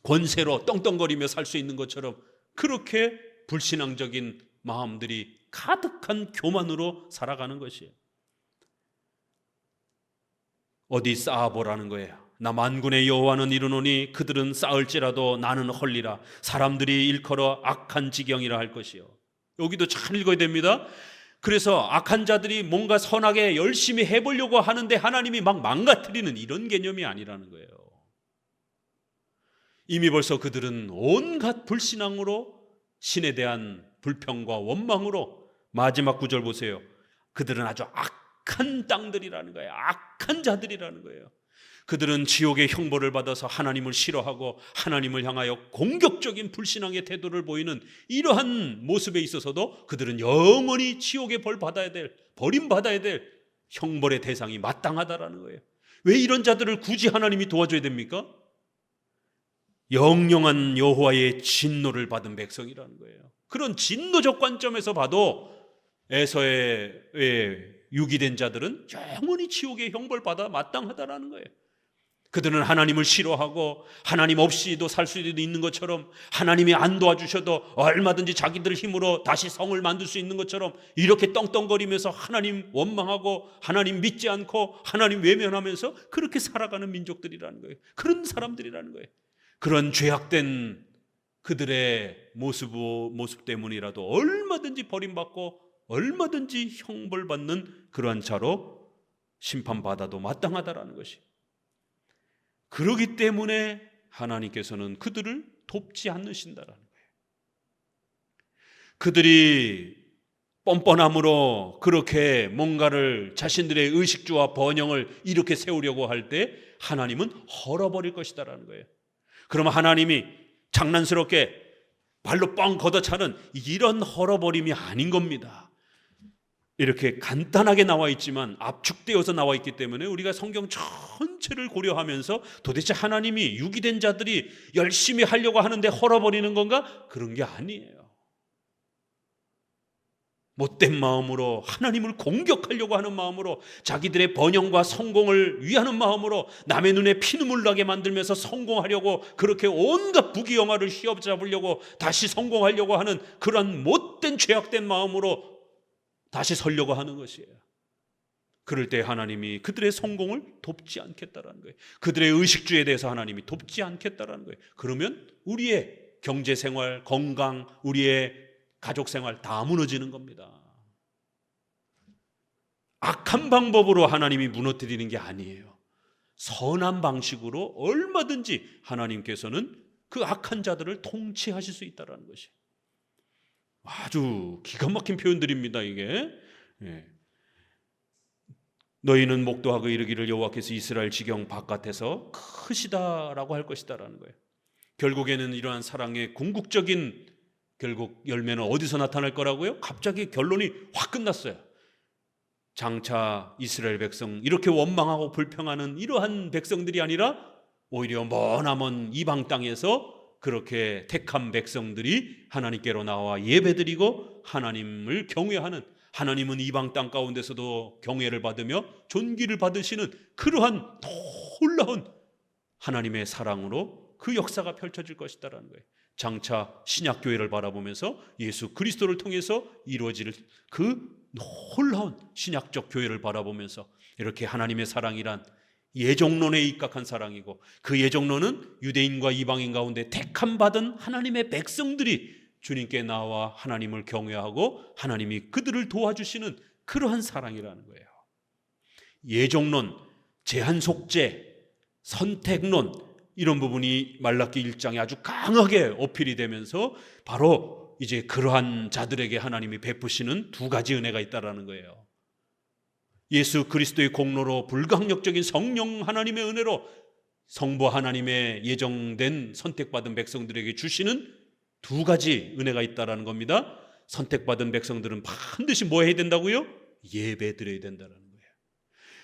[SPEAKER 1] 권세로 떵떵거리며 살 수 있는 것처럼 그렇게 불신앙적인 마음들이 가득한 교만으로 살아가는 것이에요. 어디 쌓아보라는 거예요. 나 만군의 여호와는 이르노니 그들은 쌓을지라도 나는 헐리라. 사람들이 일컬어 악한 지경이라 할 것이요. 여기도 잘 읽어야 됩니다. 그래서 악한 자들이 뭔가 선하게 열심히 해보려고 하는데 하나님이 막 망가뜨리는 이런 개념이 아니라는 거예요. 이미 벌써 그들은 온갖 불신앙으로, 신에 대한 불평과 원망으로, 마지막 구절 보세요. 그들은 아주 악한 땅들이라는 거예요. 악한 자들이라는 거예요. 그들은 지옥의 형벌을 받아서 하나님을 싫어하고 하나님을 향하여 공격적인 불신앙의 태도를 보이는 이러한 모습에 있어서도 그들은 영원히 지옥의 벌 받아야 될, 버림받아야 될 형벌의 대상이 마땅하다라는 거예요. 왜 이런 자들을 굳이 하나님이 도와줘야 됩니까? 영영한 여호와의 진노를 받은 백성이라는 거예요. 그런 진노적 관점에서 봐도 에서의 유기된 자들은 영원히 지옥의 형벌 받아 마땅하다라는 거예요. 그들은 하나님을 싫어하고 하나님 없이도 살 수도 있는 것처럼, 하나님이 안 도와주셔도 얼마든지 자기들 힘으로 다시 성을 만들 수 있는 것처럼 이렇게 떵떵거리면서 하나님 원망하고 하나님 믿지 않고 하나님 외면하면서 그렇게 살아가는 민족들이라는 거예요. 그런 사람들이라는 거예요. 그런 죄악된 그들의 모습 때문이라도 얼마든지 버림받고 얼마든지 형벌받는 그러한 자로 심판받아도 마땅하다라는 것이, 그러기 때문에 하나님께서는 그들을 돕지 않으신다라는 거예요. 그들이 뻔뻔함으로 그렇게 뭔가를 자신들의 의식주와 번영을 이렇게 세우려고 할 때 하나님은 헐어버릴 것이다라는 거예요. 그러면 하나님이 장난스럽게 발로 뻥 걷어차는 이런 헐어버림이 아닌 겁니다. 이렇게 간단하게 나와 있지만 압축되어서 나와 있기 때문에 우리가 성경 전체를 고려하면서 도대체 하나님이 유기된 자들이 열심히 하려고 하는데 헐어버리는 건가? 그런 게 아니에요. 못된 마음으로, 하나님을 공격하려고 하는 마음으로, 자기들의 번영과 성공을 위하는 마음으로 남의 눈에 피눈물 나게 만들면서 성공하려고, 그렇게 온갖 부귀영화를 휘어잡으려고 다시 성공하려고 하는 그런 못된 죄악된 마음으로 다시 서려고 하는 것이에요. 그럴 때 하나님이 그들의 성공을 돕지 않겠다라는 거예요. 그들의 의식주에 대해서 하나님이 돕지 않겠다라는 거예요. 그러면 우리의 경제생활, 건강, 우리의 가족생활 다 무너지는 겁니다. 악한 방법으로 하나님이 무너뜨리는 게 아니에요. 선한 방식으로 얼마든지 하나님께서는 그 악한 자들을 통치하실 수 있다는 것이 아주 기가 막힌 표현들입니다. 이게 너희는 목도하고 이르기를 여호와께서 이스라엘 지경 바깥에서 크시다라고 할 것이다라는 거예요. 결국에는 이러한 사랑의 궁극적인 결국 열매는 어디서 나타날 거라고요? 갑자기 결론이 확 끝났어요. 장차 이스라엘 백성, 이렇게 원망하고 불평하는 이러한 백성들이 아니라 오히려 머나먼 이방 땅에서 그렇게 택한 백성들이 하나님께로 나와 예배드리고 하나님을 경외하는, 하나님은 이방 땅 가운데서도 경외를 받으며 존귀를 받으시는 그러한 놀라운 하나님의 사랑으로 그 역사가 펼쳐질 것이다라는 거예요. 장차 신약교회를 바라보면서 예수 그리스도를 통해서 이루어질 그 놀라운 신약적 교회를 바라보면서 이렇게 하나님의 사랑이란 예정론에 입각한 사랑이고, 그 예정론은 유대인과 이방인 가운데 택함받은 하나님의 백성들이 주님께 나와 하나님을 경외하고 하나님이 그들을 도와주시는 그러한 사랑이라는 거예요. 예정론, 제한속죄, 선택론, 이런 부분이 말라기 1장에 아주 강하게 어필이 되면서 바로 이제 그러한 자들에게 하나님이 베푸시는 두 가지 은혜가 있다라는 거예요. 예수 그리스도의 공로로 불가항력적인 성령 하나님의 은혜로 성부 하나님의 예정된 선택받은 백성들에게 주시는 두 가지 은혜가 있다라는 겁니다. 선택받은 백성들은 반드시 뭐 해야 된다고요? 예배 드려야 된다는 거예요.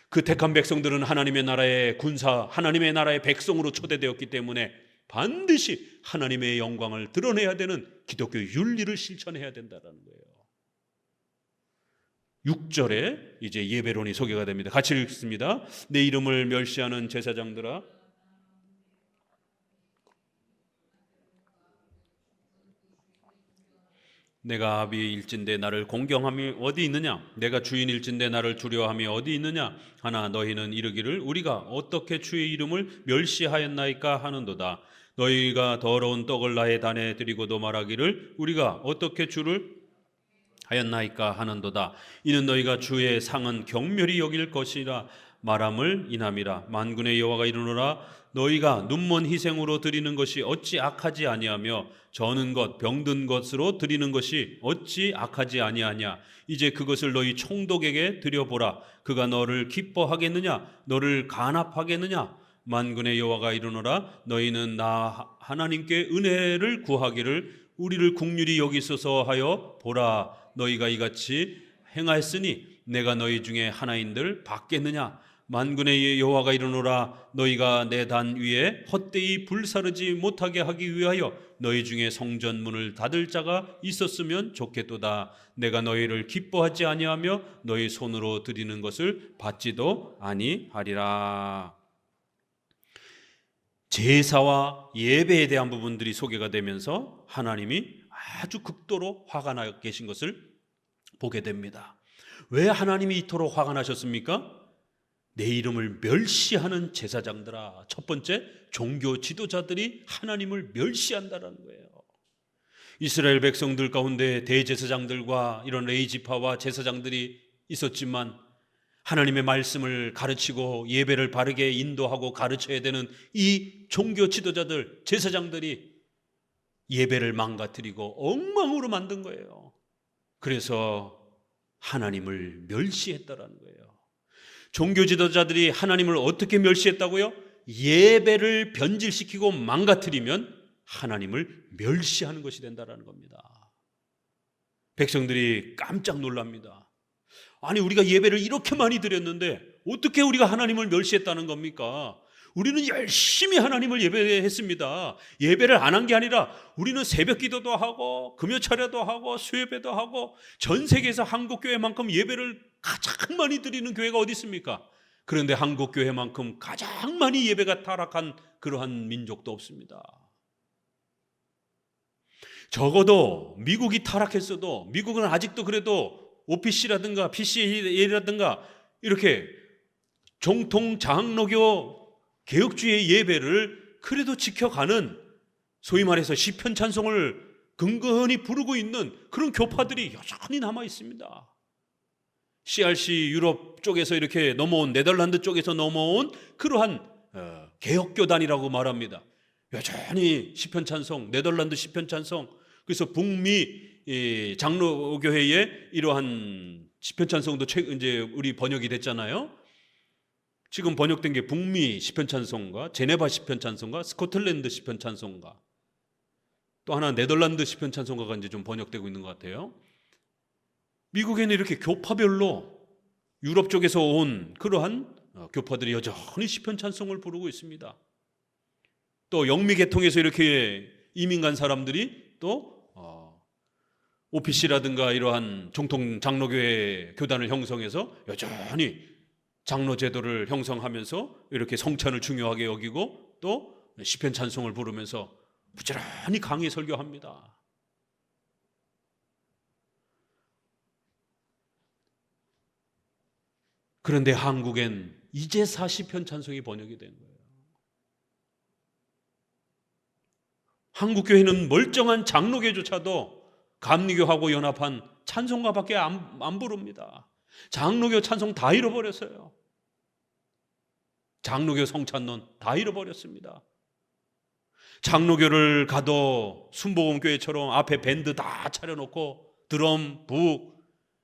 [SPEAKER 1] 그 택한 백성들은 하나님의 나라의 군사, 하나님의 나라의 백성으로 초대되었기 때문에 반드시 하나님의 영광을 드러내야 되는 기독교 윤리를 실천해야 된다는 거예요. 6절에 이제 예배론이 소개가 됩니다. 같이 읽습니다. 내 이름을 멸시하는 제사장들아, 내가 아비일진데 나를 공경함이 어디 있느냐? 내가 주인일진데 나를 두려워함이 어디 있느냐? 하나 너희는 이르기를 우리가 어떻게 주의 이름을 멸시하였나이까 하는도다. 너희가 더러운 떡을 나의 단에 드리고도 말하기를 우리가 어떻게 주를 하였나이까 하는도다. 이는 너희가 주의 상은 경멸히 여길 것이라 말함을 인함이라. 만군의 여호와가 이르노라 너희가 눈먼 희생으로 드리는 것이 어찌 악하지 아니하며 저는 것 병든 것으로 드리는 것이 어찌 악하지 아니하냐. 이제 그것을 너희 총독에게 드려보라. 그가 너를 기뻐하겠느냐 너를 간합하겠느냐. 만군의 여호와가 이르노라 너희는 나 하나님께 은혜를 구하기를 우리를 긍휼히 여기소서 하여 보라. 너희가 이같이 행하였으니 내가 너희 중에 하나인들 받겠느냐. 만군의 여호와가 이르노라 너희가 내 단 위에 헛되이 불사르지 못하게 하기 위하여 너희 중에 성전 문을 닫을 자가 있었으면 좋겠도다. 내가 너희를 기뻐하지 아니하며 너희 손으로 드리는 것을 받지도 아니하리라. 제사와 예배에 대한 부분들이 소개가 되면서 하나님이 아주 극도로 화가 나 계신 것을 보게 됩니다. 왜 하나님이 이토록 화가 나셨습니까? 내 이름을 멸시하는 제사장들아. 첫 번째, 종교 지도자들이 하나님을 멸시한다는 거예요. 이스라엘 백성들 가운데 대제사장들과 이런 레위지파와 제사장들이 있었지만 하나님의 말씀을 가르치고 예배를 바르게 인도하고 가르쳐야 되는 이 종교 지도자들, 제사장들이 예배를 망가뜨리고 엉망으로 만든 거예요. 그래서 하나님을 멸시했다라는 거예요. 종교 지도자들이 하나님을 어떻게 멸시했다고요? 예배를 변질시키고 망가뜨리면 하나님을 멸시하는 것이 된다라는 겁니다. 백성들이 깜짝 놀랍니다. 아니 우리가 예배를 이렇게 많이 드렸는데 어떻게 우리가 하나님을 멸시했다는 겁니까? 우리는 열심히 하나님을 예배했습니다. 예배를 안 한 게 아니라 우리는 새벽 기도도 하고 금요 차례도 하고 수요예배도 하고 전 세계에서 한국교회만큼 예배를 가장 많이 드리는 교회가 어디 있습니까? 그런데 한국교회만큼 가장 많이 예배가 타락한 그러한 민족도 없습니다. 적어도 미국이 타락했어도 미국은 아직도 그래도 OPC라든가 PCA라든가 이렇게 정통 장로교 개혁주의 예배를 그래도 지켜가는 소위 말해서 시편 찬송을 근근히 부르고 있는 그런 교파들이 여전히 남아 있습니다. CRC 유럽 쪽에서 이렇게 넘어온 네덜란드 쪽에서 넘어온 그러한 개혁교단이라고 말합니다. 여전히 시편 찬송, 네덜란드 시편 찬송, 그래서 북미 장로교회의 이러한 시편 찬송도 이제 우리 번역이 됐잖아요. 지금 번역된 게 북미 시편 찬송가, 제네바 시편 찬송가, 스코틀랜드 시편 찬송가, 또 하나 네덜란드 시편 찬송가가 이제 좀 번역되고 있는 것 같아요. 미국에는 이렇게 교파별로 유럽 쪽에서 온 그러한 교파들이 여전히 시편 찬송을 부르고 있습니다. 또 영미 계통에서 이렇게 이민 간 사람들이 또 OPC라든가 이러한 정통 장로교회 교단을 형성해서 여전히 장로 제도를 형성하면서 이렇게 성찬을 중요하게 여기고 또 시편 찬송을 부르면서 부지런히 강의 설교합니다. 그런데 한국엔 이제사 시편 찬송이 번역이 된 거예요. 한국교회는 멀쩡한 장로교조차도 감리교하고 연합한 찬송가밖에 안 부릅니다. 장로교 찬송 다 잃어버렸어요. 장로교 성찬론 다 잃어버렸습니다. 장로교를 가도 순복음교회처럼 앞에 밴드 다 차려놓고 드럼, 북,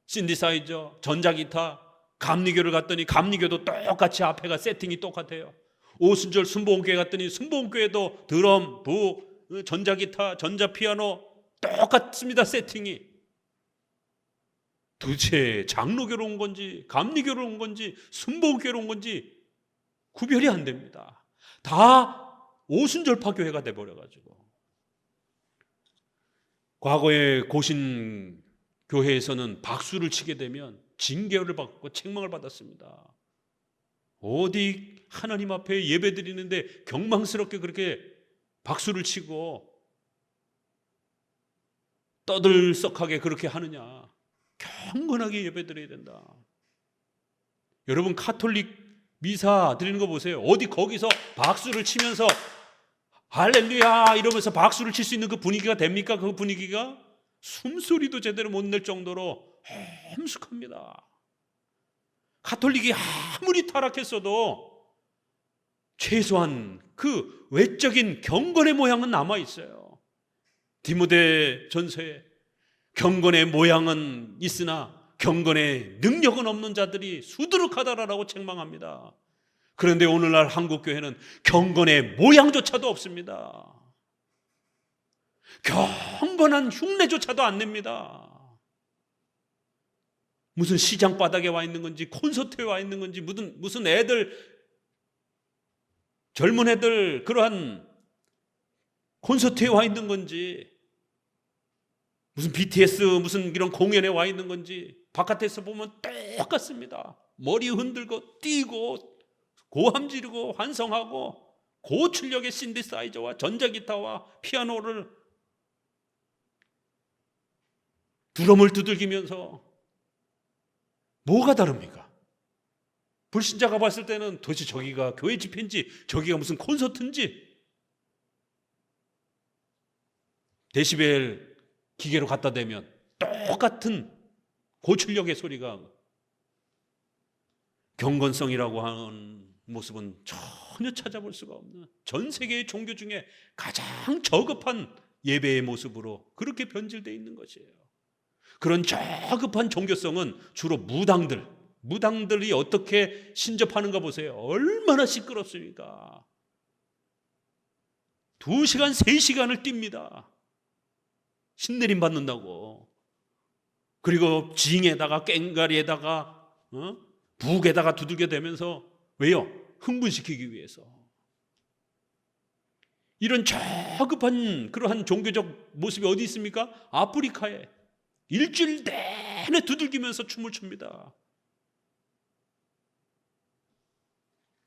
[SPEAKER 1] 신디사이저, 전자기타, 감리교를 갔더니 감리교도 똑같이 앞에가 세팅이 똑같아요. 오순절 순복음교회 갔더니 순복음교회도 드럼, 북, 전자기타, 전자피아노 똑같습니다. 세팅이. 도대체 장로교로 온 건지 감리교로 온 건지 순복음교로 온 건지 구별이 안 됩니다. 다 오순절파 교회가 돼버려가지고. 과거에 고신 교회에서는 박수를 치게 되면 징계를 받고 책망을 받았습니다. 어디 하나님 앞에 예배 드리는데 경망스럽게 그렇게 박수를 치고 떠들썩하게 그렇게 하느냐. 경건하게 예배 드려야 된다. 여러분 카톨릭 미사 드리는 거 보세요. 어디 거기서 박수를 치면서 할렐루야 이러면서 박수를 칠 수 있는 그 분위기가 됩니까? 그 분위기가 숨소리도 제대로 못 낼 정도로 햄숙합니다. 가톨릭이 아무리 타락했어도 최소한 그 외적인 경건의 모양은 남아있어요. 디모데 전서에 경건의 모양은 있으나 경건의 능력은 없는 자들이 수두룩하다라고 책망합니다. 그런데 오늘날 한국교회는 경건의 모양조차도 없습니다. 경건한 흉내조차도 안 냅니다. 무슨 시장 바닥에 와 있는 건지 콘서트에 와 있는 건지 무슨 애들 젊은 애들 그러한 콘서트에 와 있는 건지 무슨 BTS 무슨 이런 공연에 와 있는 건지 바깥에서 보면 똑같습니다. 머리 흔들고 뛰고 고함 지르고 환성하고 고출력의 신디사이저와 전자기타와 피아노를 드럼을 두들기면서 뭐가 다릅니까? 불신자가 봤을 때는 도대체 저기가 교회 집회인지 저기가 무슨 콘서트인지 데시벨 기계로 갖다 대면 똑같은 고출력의 소리가 경건성이라고 하는 모습은 전혀 찾아볼 수가 없는 전 세계의 종교 중에 가장 저급한 예배의 모습으로 그렇게 변질되어 있는 것이에요. 그런 저급한 종교성은 주로 무당들이 어떻게 신접하는가 보세요. 얼마나 시끄럽습니까? 2시간, 3시간을 띱니다. 신내림 받는다고. 그리고 징에다가 꽹가리에다가 북에다가 두들겨 대면서 왜요? 흥분시키기 위해서. 이런 저급한 그러한 종교적 모습이 어디 있습니까? 아프리카에 일주일 내내 두들기면서 춤을 춥니다.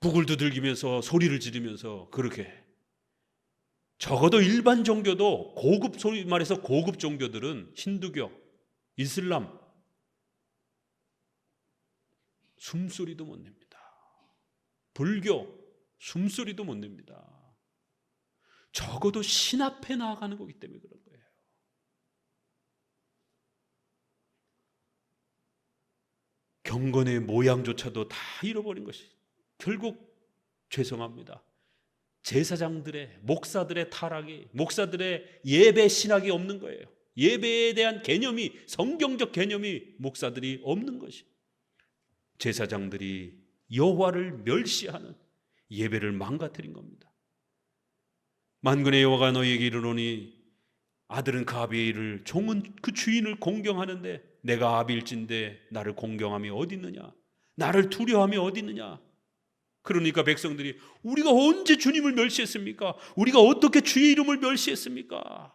[SPEAKER 1] 북을 두들기면서 소리를 지르면서 그렇게. 적어도 일반 종교도 고급, 소리 말해서 고급 종교들은 힌두교, 이슬람 숨소리도 못 냅니다. 불교 숨소리도 못 냅니다. 적어도 신 앞에 나아가는 거기 때문에 그런 거예요. 경건의 모양조차도 다 잃어버린 것이 결국 죄송합니다. 제사장들의 목사들의 타락이 목사들의 예배 신학이 없는 거예요. 예배에 대한 개념이 성경적 개념이 목사들이 없는 것이 제사장들이 여호와를 멸시하는 예배를 망가뜨린 겁니다. 만군의 여호와가 너희에게 이르노니 아들은 그 아비를 종은 그 주인을 공경하는데 내가 아비일진데 나를 공경함이 어디 있느냐 나를 두려워함이 어디 있느냐. 그러니까 백성들이 우리가 언제 주님을 멸시했습니까? 우리가 어떻게 주의 이름을 멸시했습니까?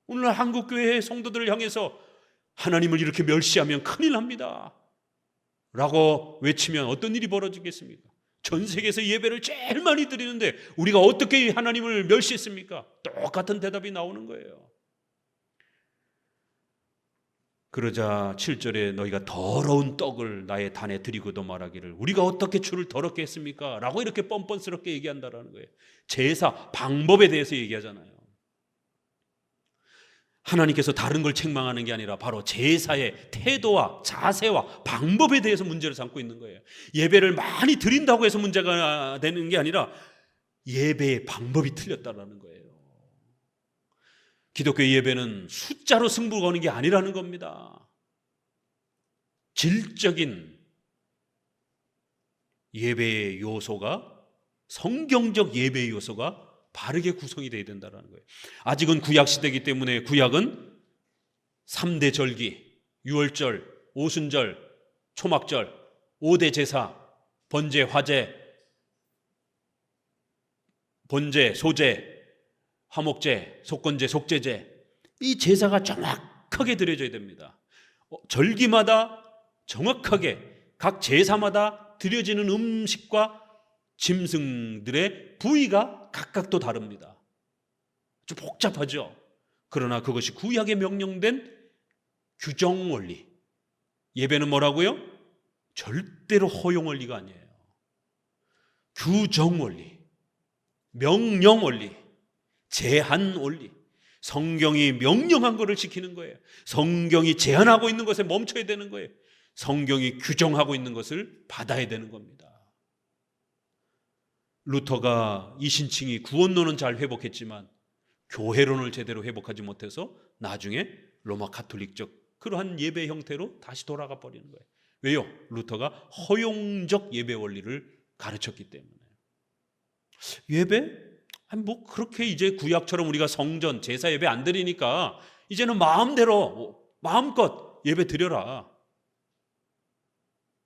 [SPEAKER 1] 오늘 한국교회의 성도들을 향해서 하나님을 이렇게 멸시하면 큰일 납니다 라고 외치면 어떤 일이 벌어지겠습니까? 전 세계에서 예배를 제일 많이 드리는데 우리가 어떻게 하나님을 멸시했습니까? 똑같은 대답이 나오는 거예요. 그러자 7절에 너희가 더러운 떡을 나의 단에 드리고도 말하기를 우리가 어떻게 주를 더럽게 했습니까? 라고 이렇게 뻔뻔스럽게 얘기한다라는 거예요. 제사 방법에 대해서 얘기하잖아요. 하나님께서 다른 걸 책망하는 게 아니라 바로 제사의 태도와 자세와 방법에 대해서 문제를 삼고 있는 거예요. 예배를 많이 드린다고 해서 문제가 되는 게 아니라 예배의 방법이 틀렸다라는 거예요. 기독교 예배는 숫자로 승부 거는 게 아니라는 겁니다. 질적인 예배의 요소가, 성경적 예배의 요소가 바르게 구성이 되어야 된다는 거예요. 아직은 구약 시대이기 때문에 구약은 3대 절기, 유월절, 오순절, 초막절, 5대 제사, 번제, 화제, 번제, 소제, 화목제, 속건제, 속제제, 이 제사가 정확하게 드려져야 됩니다. 절기마다 정확하게 각 제사마다 드려지는 음식과 짐승들의 부위가 각각 또 다릅니다. 좀 복잡하죠. 그러나 그것이 구약에 명령된 규정 원리. 예배는 뭐라고요? 절대로 허용 원리가 아니에요. 규정 원리, 명령 원리, 제한 원리. 성경이 명령한 것을 지키는 거예요. 성경이 제한하고 있는 것에 멈춰야 되는 거예요. 성경이 규정하고 있는 것을 받아야 되는 겁니다. 루터가 이신칭이 구원론은 잘 회복했지만 교회론을 제대로 회복하지 못해서 나중에 로마 카톨릭적 그러한 예배 형태로 다시 돌아가 버리는 거예요. 왜요? 루터가 허용적 예배 원리를 가르쳤기 때문에. 예배? 아니 뭐 그렇게 이제 구약처럼 우리가 성전, 제사 예배 안 드리니까 이제는 마음대로 마음껏 예배 드려라.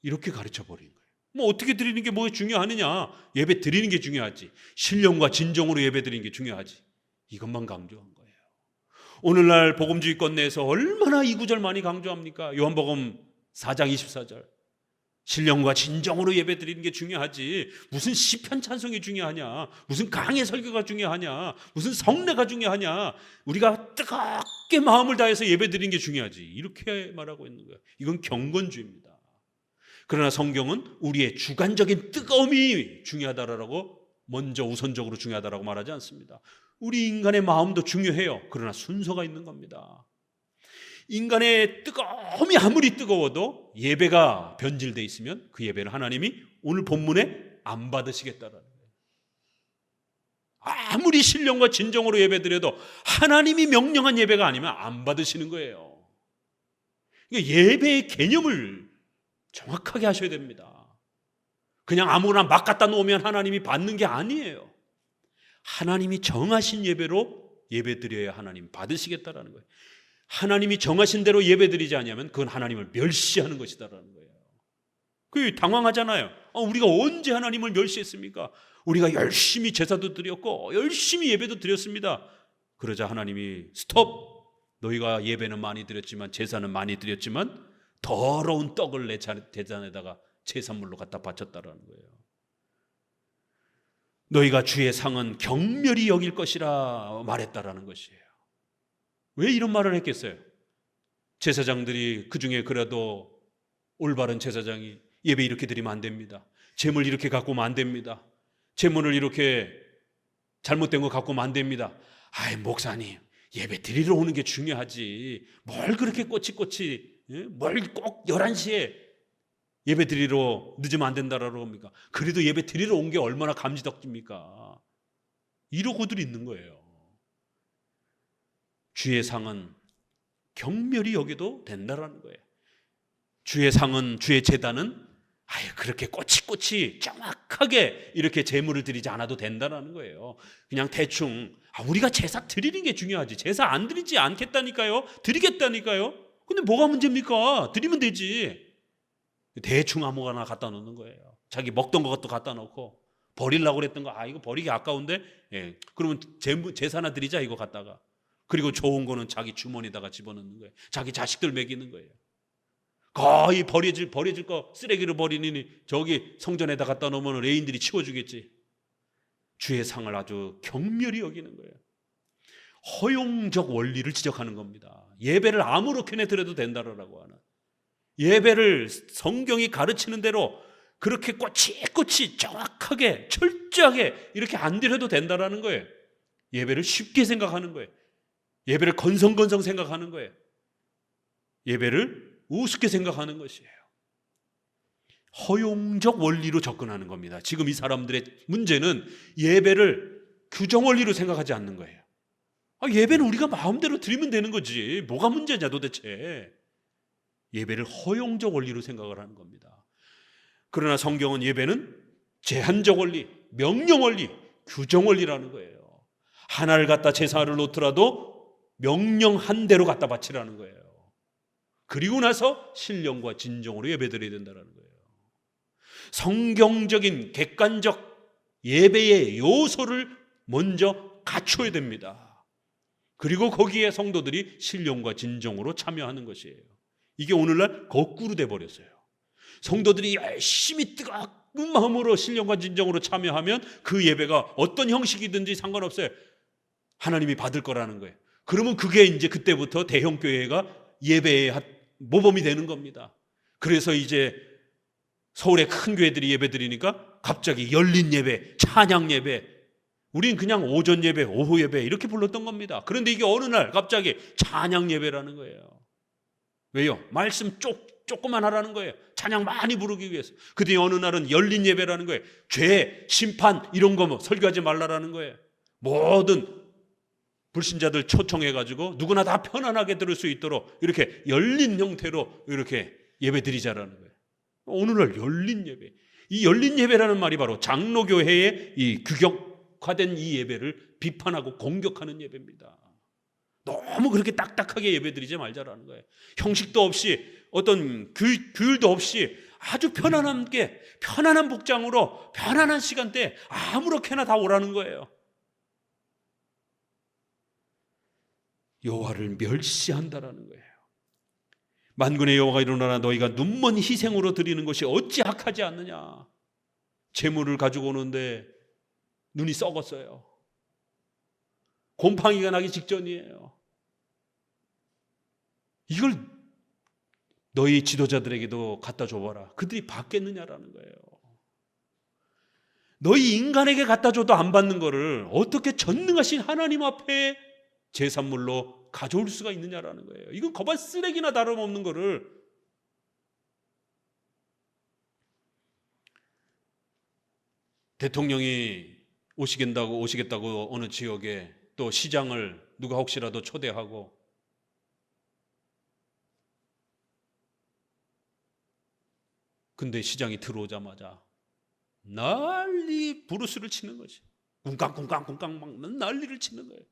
[SPEAKER 1] 이렇게 가르쳐 버린 거예요. 뭐 어떻게 드리는 게 뭐 중요하느냐? 예배 드리는 게 중요하지. 신령과 진정으로 예배 드리는 게 중요하지. 이것만 강조한 거예요. 오늘날 복음주의권 내에서 얼마나 이 구절 많이 강조합니까? 요한복음 4장 24절. 신령과 진정으로 예배 드리는 게 중요하지. 무슨 시편 찬송이 중요하냐? 무슨 강해 설교가 중요하냐? 무슨 성례가 중요하냐? 우리가 뜨겁게 마음을 다해서 예배 드리는 게 중요하지. 이렇게 말하고 있는 거예요. 이건 경건주의입니다. 그러나 성경은 우리의 주관적인 뜨거움이 중요하다라고 먼저 우선적으로 중요하다라고 말하지 않습니다. 우리 인간의 마음도 중요해요. 그러나 순서가 있는 겁니다. 인간의 뜨거움이 아무리 뜨거워도 예배가 변질되어 있으면 그 예배는 하나님이 오늘 본문에 안 받으시겠다라는 거예요. 아무리 신령과 진정으로 예배드려도 하나님이 명령한 예배가 아니면 안 받으시는 거예요. 그러니까 예배의 개념을 정확하게 하셔야 됩니다. 그냥 아무거나 막 갖다 놓으면 하나님이 받는 게 아니에요. 하나님이 정하신 예배로 예배드려야 하나님 받으시겠다라는 거예요. 하나님이 정하신 대로 예배드리지 않으면 그건 하나님을 멸시하는 것이다라는 거예요. 그 당황하잖아요. 우리가 언제 하나님을 멸시했습니까? 우리가 열심히 제사도 드렸고 열심히 예배도 드렸습니다. 그러자 하나님이 스톱! 너희가 예배는 많이 드렸지만 제사는 많이 드렸지만 더러운 떡을 내 대잔에다가 제사물로 갖다 바쳤다라는 거예요. 너희가 주의 상은 경멸히 여길 것이라 말했다라는 것이에요. 왜 이런 말을 했겠어요? 제사장들이 그중에 그래도 올바른 제사장이 예배 이렇게 드리면 안 됩니다. 제물 이렇게 갖고 오면 안 됩니다. 제물을 이렇게 잘못된 거 갖고 오면 안 됩니다. 아이 목사님 예배 드리러 오는 게 중요하지 뭘 그렇게 꼬치꼬치 뭘 꼭 11시에 예배 드리러 늦으면 안 된다라고 합니까? 그래도 예배 드리러 온 게 얼마나 감지덕집니까? 이러고들 있는 거예요. 주의 상은 경멸히 여겨도 된다라는 거예요. 주의 상은, 주의 제단은 그렇게 꼬치꼬치 정확하게 이렇게 제물을 드리지 않아도 된다라는 거예요. 그냥 대충 우리가 제사 드리는 게 중요하지 제사 안 드리지 않겠다니까요. 드리겠다니까요. 근데 뭐가 문제입니까? 드리면 되지. 대충 아무거나 갖다 놓는 거예요. 자기 먹던 것도 갖다 놓고 버리려고 그랬던 거 이거 버리기 아까운데 그러면 제사나 드리자 이거 갖다가. 그리고 좋은 거는 자기 주머니에다가 집어넣는 거예요. 자기 자식들 먹이는 거예요. 거의 버려질 거 쓰레기로 버리니 저기 성전에다 갖다 놓으면 레인들이 치워주겠지. 주의 상을 아주 경멸히 여기는 거예요. 허용적 원리를 지적하는 겁니다. 예배를 아무렇게나 드려도 된다라고 하는. 예배를 성경이 가르치는 대로 그렇게 꼬치꼬치 정확하게 철저하게 이렇게 안 드려도 된다라는 거예요. 예배를 쉽게 생각하는 거예요. 예배를 건성건성 생각하는 거예요. 예배를 우습게 생각하는 것이에요. 허용적 원리로 접근하는 겁니다. 지금 이 사람들의 문제는 예배를 규정 원리로 생각하지 않는 거예요. 예배는 우리가 마음대로 드리면 되는 거지. 뭐가 문제냐 도대체. 예배를 허용적 원리로 생각을 하는 겁니다. 그러나 성경은 예배는 제한적 원리, 명령 원리, 규정 원리라는 거예요. 하나를 갖다 제사를 놓더라도 명령한 대로 갖다 바치라는 거예요. 그리고 나서 신령과 진정으로 예배드려야 된다는 거예요. 성경적인 객관적 예배의 요소를 먼저 갖춰야 됩니다. 그리고 거기에 성도들이 신령과 진정으로 참여하는 것이에요. 이게 오늘날 거꾸로 돼버렸어요. 성도들이 열심히 뜨거운 마음으로 신령과 진정으로 참여하면 그 예배가 어떤 형식이든지 상관없어요. 하나님이 받을 거라는 거예요. 그러면 그게 이제 그때부터 대형교회가 예배의 모범이 되는 겁니다. 그래서 이제 서울의 큰 교회들이 예배 드리니까 갑자기 열린 예배, 찬양 예배, 우린 그냥 오전 예배, 오후 예배 이렇게 불렀던 겁니다. 그런데 이게 어느 날 갑자기 찬양 예배라는 거예요. 왜요? 말씀 조금만 하라는 거예요. 찬양 많이 부르기 위해서. 그뒤 어느 날은 열린 예배라는 거예요. 죄, 심판 이런 거 설교하지 말라라는 거예요. 모든 불신자들 초청해가지고 누구나 다 편안하게 들을 수 있도록 이렇게 열린 형태로 이렇게 예배 드리자라는 거예요. 오늘날 열린 예배. 이 열린 예배라는 말이 바로 장로교회의 이 규격화된 이 예배를 비판하고 공격하는 예배입니다. 너무 그렇게 딱딱하게 예배 드리지 말자라는 거예요. 형식도 없이 어떤 규율도 없이 아주 편안하게 편안한 복장으로 편안한 시간대에 아무렇게나 다 오라는 거예요. 여호와를 멸시한다라는 거예요. 만군의 여호와가 일어나라. 너희가 눈먼 희생으로 드리는 것이 어찌 악하지 않느냐. 재물을 가지고 오는데 눈이 썩었어요. 곰팡이가 나기 직전이에요. 이걸 너희 지도자들에게도 갖다 줘봐라. 그들이 받겠느냐라는 거예요. 너희 인간에게 갖다 줘도 안 받는 거를 어떻게 전능하신 하나님 앞에 제산물로 가져올 수가 있느냐라는 거예요. 이건 거반 쓰레기나 다름없는 거를. 대통령이 오시겠다고 어느 지역에 또 시장을 누가 혹시라도 초대하고 근데 시장이 들어오자마자 난리 부르스를 치는 거지. 쿵깡쿵깡쿵깡 막 난리를 치는 거예요.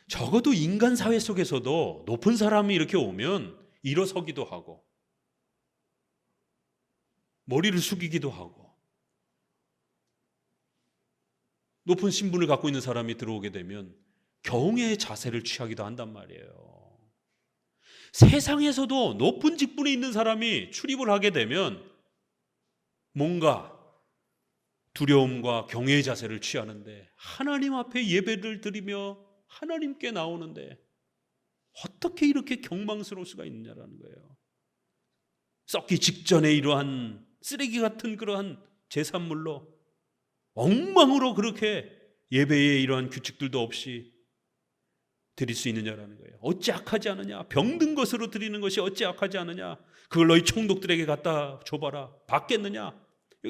[SPEAKER 1] 적어도 인간 사회 속에서도 높은 사람이 이렇게 오면 일어서기도 하고 머리를 숙이기도 하고 높은 신분을 갖고 있는 사람이 들어오게 되면 경외의 자세를 취하기도 한단 말이에요. 세상에서도 높은 직분에 있는 사람이 출입을 하게 되면 뭔가 두려움과 경외의 자세를 취하는데 하나님 앞에 예배를 드리며 하나님께 나오는데 어떻게 이렇게 경망스러울 수가 있느냐라는 거예요. 썩기 직전에 이러한 쓰레기 같은 그러한 제산물로 엉망으로 그렇게 예배에 이러한 규칙들도 없이 드릴 수 있느냐라는 거예요. 어찌 악하지 않느냐. 병든 것으로 드리는 것이 어찌 악하지 않느냐. 그걸 너희 총독들에게 갖다 줘봐라. 받겠느냐.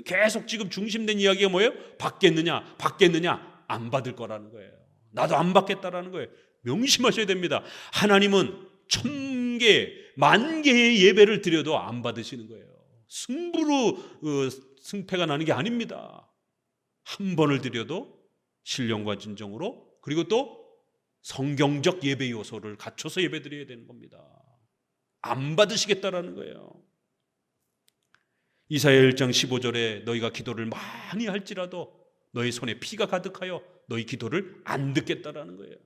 [SPEAKER 1] 계속 지금 중심된 이야기가 뭐예요? 받겠느냐 안 받을 거라는 거예요. 나도 안 받겠다라는 거예요. 명심하셔야 됩니다. 하나님은 1000개, 10,000개의 예배를 드려도 안 받으시는 거예요. 승부로 승패가 나는 게 아닙니다. 한 번을 드려도 신령과 진정으로 그리고 또 성경적 예배 요소를 갖춰서 예배 드려야 되는 겁니다. 안 받으시겠다라는 거예요. 이사야 1장 15절에 너희가 기도를 많이 할지라도 너희 손에 피가 가득하여 너희 기도를 안 듣겠다라는 거예요.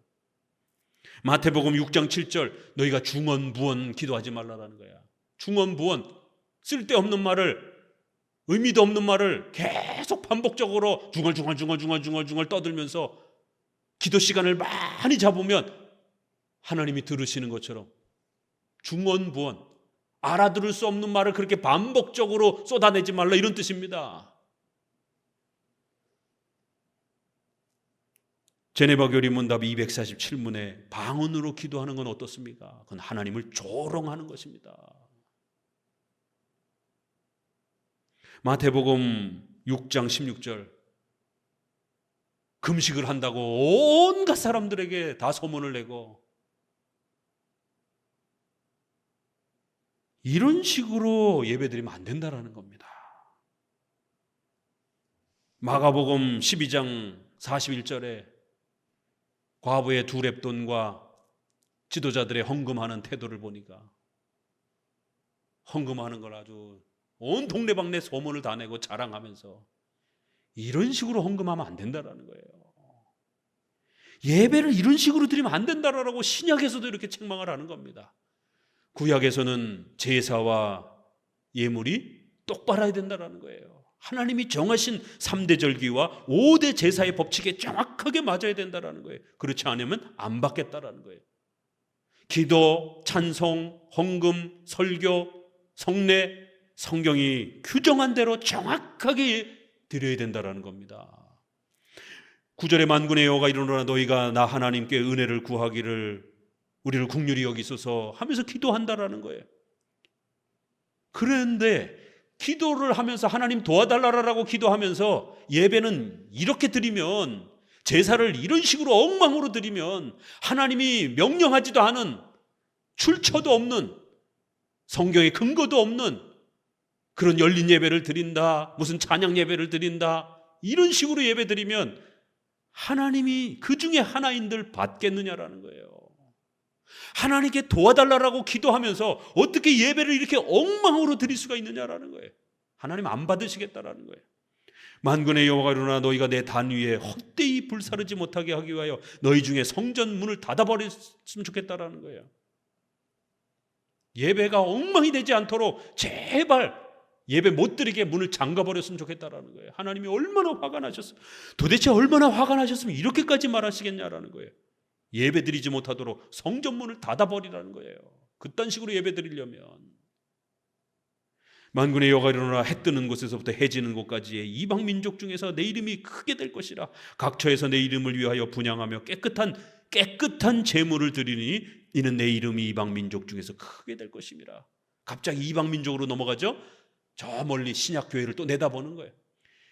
[SPEAKER 1] 마태복음 6장 7절 너희가 중언부언 기도하지 말라라는 거야. 중언부언 쓸데없는 말을 의미도 없는 말을 계속 반복적으로 중얼중얼 떠들면서 기도 시간을 많이 잡으면 하나님이 들으시는 것처럼 중언부언 알아들을 수 없는 말을 그렇게 반복적으로 쏟아내지 말라 이런 뜻입니다. 제네바 교리 문답 247문에 '방언으로 기도하는 건 어떻습니까?' 그건 하나님을 조롱하는 것입니다. 마태복음 6장 16절, 금식을 한다고 온갖 사람들에게 다 소문을 내고 이런 식으로 예배드리면 안 된다라는 겁니다. 마가복음 12장 41절에 과부의 2렙돈과 지도자들의 헌금하는 태도를 보니까 헌금하는 걸 아주 온 동네방네 소문을 다 내고 자랑하면서 이런 식으로 헌금하면 안 된다라는 거예요. 예배를 이런 식으로 드리면 안 된다라고 신약에서도 이렇게 책망을 하는 겁니다. 구약에서는 제사와 예물이 똑바라야 된다라는 거예요. 하나님이 정하신 3대 절기와 5대 제사의 법칙에 정확하게 맞아야 된다라는 거예요. 그렇지 않으면 안 받겠다라는 거예요. 기도, 찬송, 헌금, 설교, 성례, 성경이 규정한 대로 정확하게 드려야 된다라는 겁니다. 9절에 만군의 여호와가 이르노라 너희가 나 하나님께 은혜를 구하기를 우리를 긍휼히 여기소서 하면서 기도한다라는 거예요. 그런데 기도를 하면서 하나님 도와달라라고 기도하면서 예배는 이렇게 드리면, 제사를 이런 식으로 엉망으로 드리면, 하나님이 명령하지도 않은, 출처도 없는, 성경에 근거도 없는 그런 열린 예배를 드린다, 무슨 찬양 예배를 드린다, 이런 식으로 예배 드리면 하나님이 그 중에 하나인들 받겠느냐라는 거예요. 하나님께 도와달라고 기도하면서 어떻게 예배를 이렇게 엉망으로 드릴 수가 있느냐라는 거예요. 하나님 안 받으시겠다라는 거예요. 만군의 여호와가 이르노라 너희가 내 단 위에 헛되이 불사르지 못하게 하기 위하여 너희 중에 성전 문을 닫아버렸으면 좋겠다라는 거예요. 예배가 엉망이 되지 않도록 제발 예배 못 드리게 문을 잠가버렸으면 좋겠다라는 거예요. 하나님이 얼마나 화가 나셨어요. 도대체 얼마나 화가 나셨으면 이렇게까지 말하시겠냐라는 거예요. 예배 드리지 못하도록 성전문을 닫아버리라는 거예요. 그딴 식으로 예배 드리려면. 만군의 여호와가 이르노라 해 뜨는 곳에서부터 해 지는 곳까지의 이방 민족 중에서 내 이름이 크게 될 것이라. 각처에서 내 이름을 위하여 분향하며 깨끗한 제물을 드리니 이는 내 이름이 이방 민족 중에서 크게 될 것임이라. 갑자기 이방 민족으로 넘어가죠. 저 멀리 신약 교회를 또 내다보는 거예요.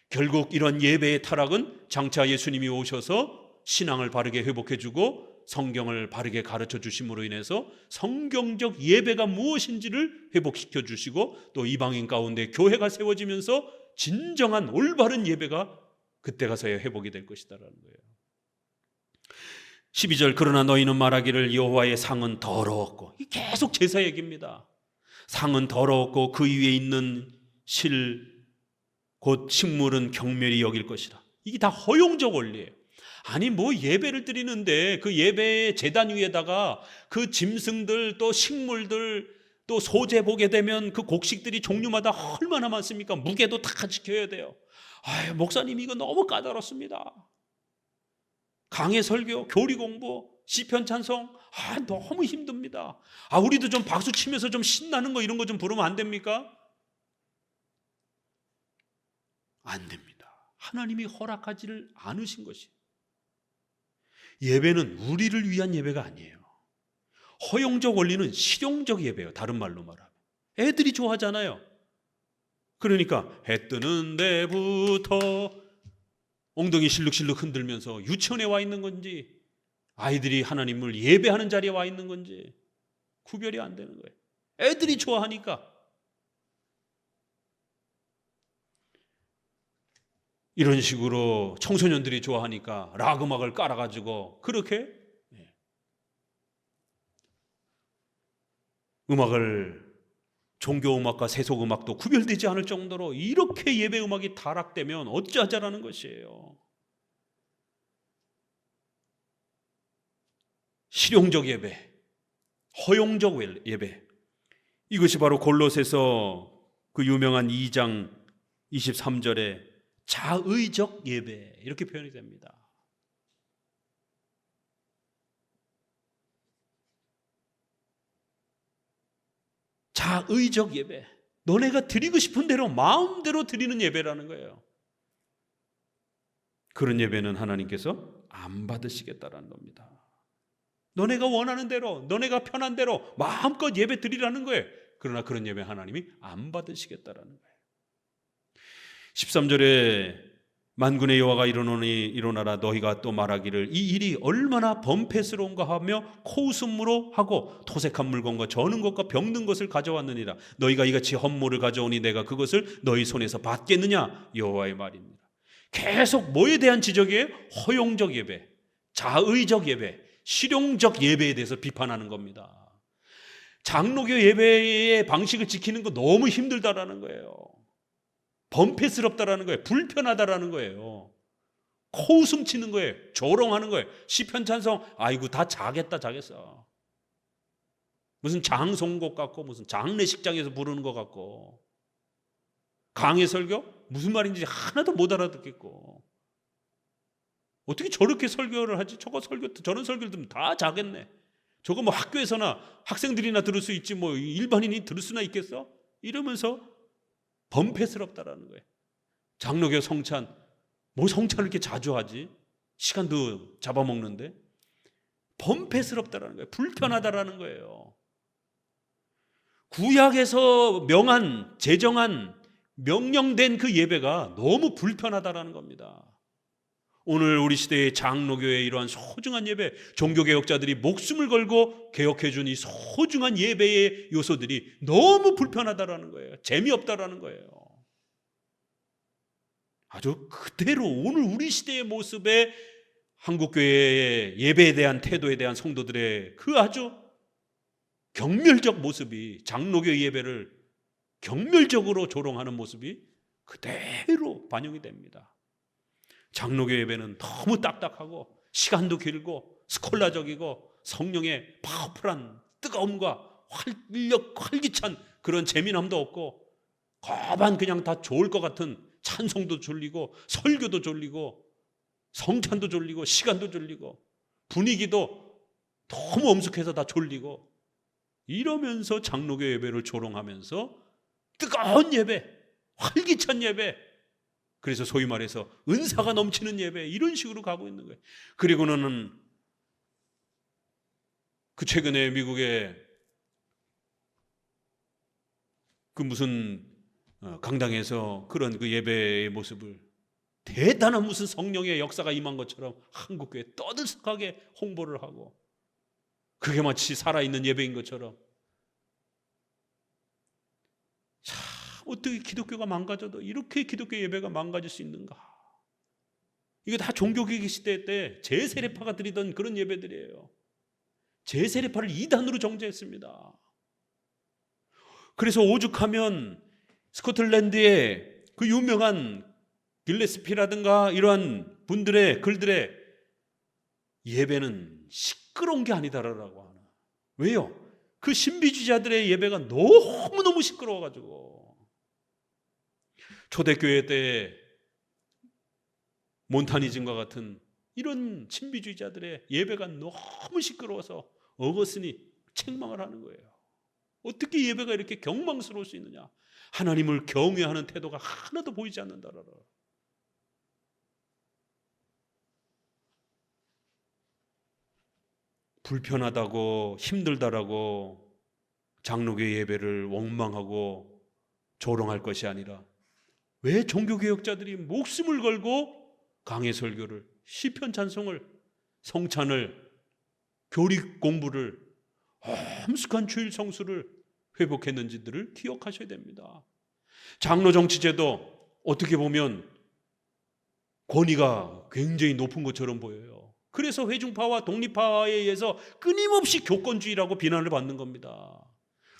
[SPEAKER 1] 결국 이런 예배의 타락은 장차 예수님이 오셔서 신앙을 바르게 회복해주고 성경을 바르게 가르쳐 주심으로 인해서 성경적 예배가 무엇인지를 회복시켜 주시고 또 이방인 가운데 교회가 세워지면서 진정한 올바른 예배가 그때 가서야 회복이 될 것이다라는 거예요. 12절 그러나 너희는 말하기를 여호와의 상은 더러웠고, 계속 제사 얘기입니다. 상은 더러웠고 그 위에 있는 실 곧 식물은 경멸히 여길 것이라. 이게 다 허용적 원리예요. 아니 뭐 예배를 드리는데 그 예배의 제단 위에다가 그 짐승들 또 식물들 또 소재 보게 되면 그 곡식들이 종류마다 얼마나 많습니까? 무게도 다 지켜야 돼요. 아유 목사님 이거 너무 까다롭습니다. 강해 설교, 교리 공부, 시편 찬송 너무 힘듭니다. 우리도 좀 박수 치면서 좀 신나는 거 이런 거 좀 부르면 안 됩니까? 안 됩니다. 하나님이 허락하지를 않으신 것이. 예배는 우리를 위한 예배가 아니에요. 허용적 원리는 실용적 예배예요. 다른 말로 말하면 애들이 좋아하잖아요. 그러니까 해 뜨는 데부터 엉덩이 실룩실룩 흔들면서 유치원에 와 있는 건지 아이들이 하나님을 예배하는 자리에 와 있는 건지 구별이 안 되는 거예요. 애들이 좋아하니까. 이런 식으로 청소년들이 좋아하니까 락 음악을 깔아가지고 그렇게 음악을 종교음악과 세속음악도 구별되지 않을 정도로 이렇게 예배 음악이 타락되면 어찌하자라는 것이에요. 실용적 예배, 허용적 예배, 이것이 바로 골로새서 그 유명한 2장 23절에 자의적 예배 이렇게 표현이 됩니다. 자의적 예배, 너네가 드리고 싶은 대로 마음대로 드리는 예배라는 거예요. 그런 예배는 하나님께서 안 받으시겠다라는 겁니다. 너네가 원하는 대로, 너네가 편한 대로 마음껏 예배 드리라는 거예요. 그러나 그런 예배 하나님이 안 받으시겠다라는 거예요. 13절에 만군의 여호와가 이르노니 일어나라 너희가 또 말하기를 이 일이 얼마나 범패스러운가 하며 코웃음으로 하고 토색한 물건과 저는 것과 병든 것을 가져왔느니라. 너희가 이같이 헌물을 가져오니 내가 그것을 너희 손에서 받겠느냐 여호와의 말입니다. 계속 뭐에 대한 지적이에요? 허용적 예배, 자의적 예배, 실용적 예배에 대해서 비판하는 겁니다. 장로교 예배의 방식을 지키는 거 너무 힘들다라는 거예요. 범패스럽다라는 거예요. 불편하다라는 거예요. 코웃음 치는 거예요. 조롱하는 거예요. 시편 찬송 아이고 다 자겠어. 무슨 장송곡 같고 무슨 장례식장에서 부르는 것 같고 강의 설교 무슨 말인지 하나도 못 알아듣겠고 어떻게 저렇게 설교를 하지? 저런 설교를 들으면 다 자겠네. 저거 뭐 학교에서나 학생들이나 들을 수 있지 뭐 일반인이 들을 수나 있겠어? 이러면서 범패스럽다라는 거예요. 장로교 성찬, 뭐 성찬을 이렇게 자주 하지? 시간도 잡아먹는데 범패스럽다라는 거예요. 불편하다라는 거예요. 구약에서 제정한 명령된 그 예배가 너무 불편하다라는 겁니다. 오늘 우리 시대의 장로교의 이러한 소중한 예배, 종교개혁자들이 목숨을 걸고 개혁해준 이 소중한 예배의 요소들이 너무 불편하다라는 거예요. 재미없다라는 거예요. 아주 그대로 오늘 우리 시대의 모습의 한국교회의 예배에 대한 태도에 대한 성도들의 그 아주 경멸적 모습이 장로교 예배를 경멸적으로 조롱하는 모습이 그대로 반영이 됩니다. 장로교 예배는 너무 딱딱하고 시간도 길고 스콜라적이고 성령의 파워풀한 뜨거움과 활기찬 그런 재미남도 없고 거반 그냥 다 좋을 것 같은 찬송도 졸리고 설교도 졸리고 성찬도 졸리고 시간도 졸리고 분위기도 너무 엄숙해서 다 졸리고 이러면서 장로교 예배를 조롱하면서 뜨거운 예배, 활기찬 예배, 그래서 소위 말해서 은사가 넘치는 예배 이런 식으로 가고 있는 거예요. 그리고는 그 최근에 미국의 그 무슨 강당에서 그런 그 예배의 모습을 대단한 무슨 성령의 역사가 임한 것처럼 한국교회 떠들썩하게 홍보를 하고 그게 마치 살아있는 예배인 것처럼 참 어떻게 기독교가 망가져도 이렇게 기독교 예배가 망가질 수 있는가? 이게 다 종교개혁 시대 때 제세례파가 드리던 그런 예배들이에요. 제세례파를 이단으로 정죄했습니다. 그래서 오죽하면 스코틀랜드의 그 유명한 길레스피라든가 이러한 분들의 글들의 예배는 시끄러운 게 아니다라고 하나. 왜요? 그 신비주의자들의 예배가 너무너무 시끄러워가지고 초대교회 때 몬타니즘과 같은 이런 신비주의자들의 예배가 너무 시끄러워서 어거스틴이 책망을 하는 거예요. 어떻게 예배가 이렇게 경망스러울 수 있느냐? 하나님을 경외하는 태도가 하나도 보이지 않는다라. 불편하다고 힘들다라고 장로교 예배를 원망하고 조롱할 것이 아니라 왜 종교개혁자들이 목숨을 걸고 강해 설교를, 시편 찬송을, 성찬을, 교리 공부를, 엄숙한 주일 성수를 회복했는지들을 기억하셔야 됩니다. 장로 정치제도 어떻게 보면 권위가 굉장히 높은 것처럼 보여요. 그래서 회중파와 독립파에 의해서 끊임없이 교권주의라고 비난을 받는 겁니다.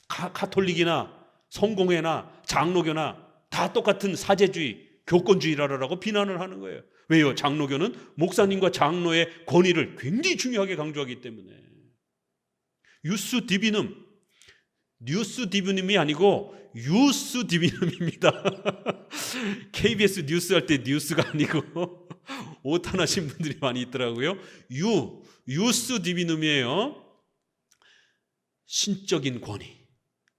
[SPEAKER 1] 가톨릭이나 성공회나 장로교나 다 똑같은 사제주의, 교권주의라고 비난을 하는 거예요. 왜요? 장로교는 목사님과 장로의 권위를 굉장히 중요하게 강조하기 때문에. 유스 디비눔, 뉴스 디비눔이 아니고 유스 디비눔입니다. KBS 뉴스 할 때 뉴스가 아니고 오탄하신 분들이 많이 있더라고요. 유스 디비눔이에요. 신적인 권위,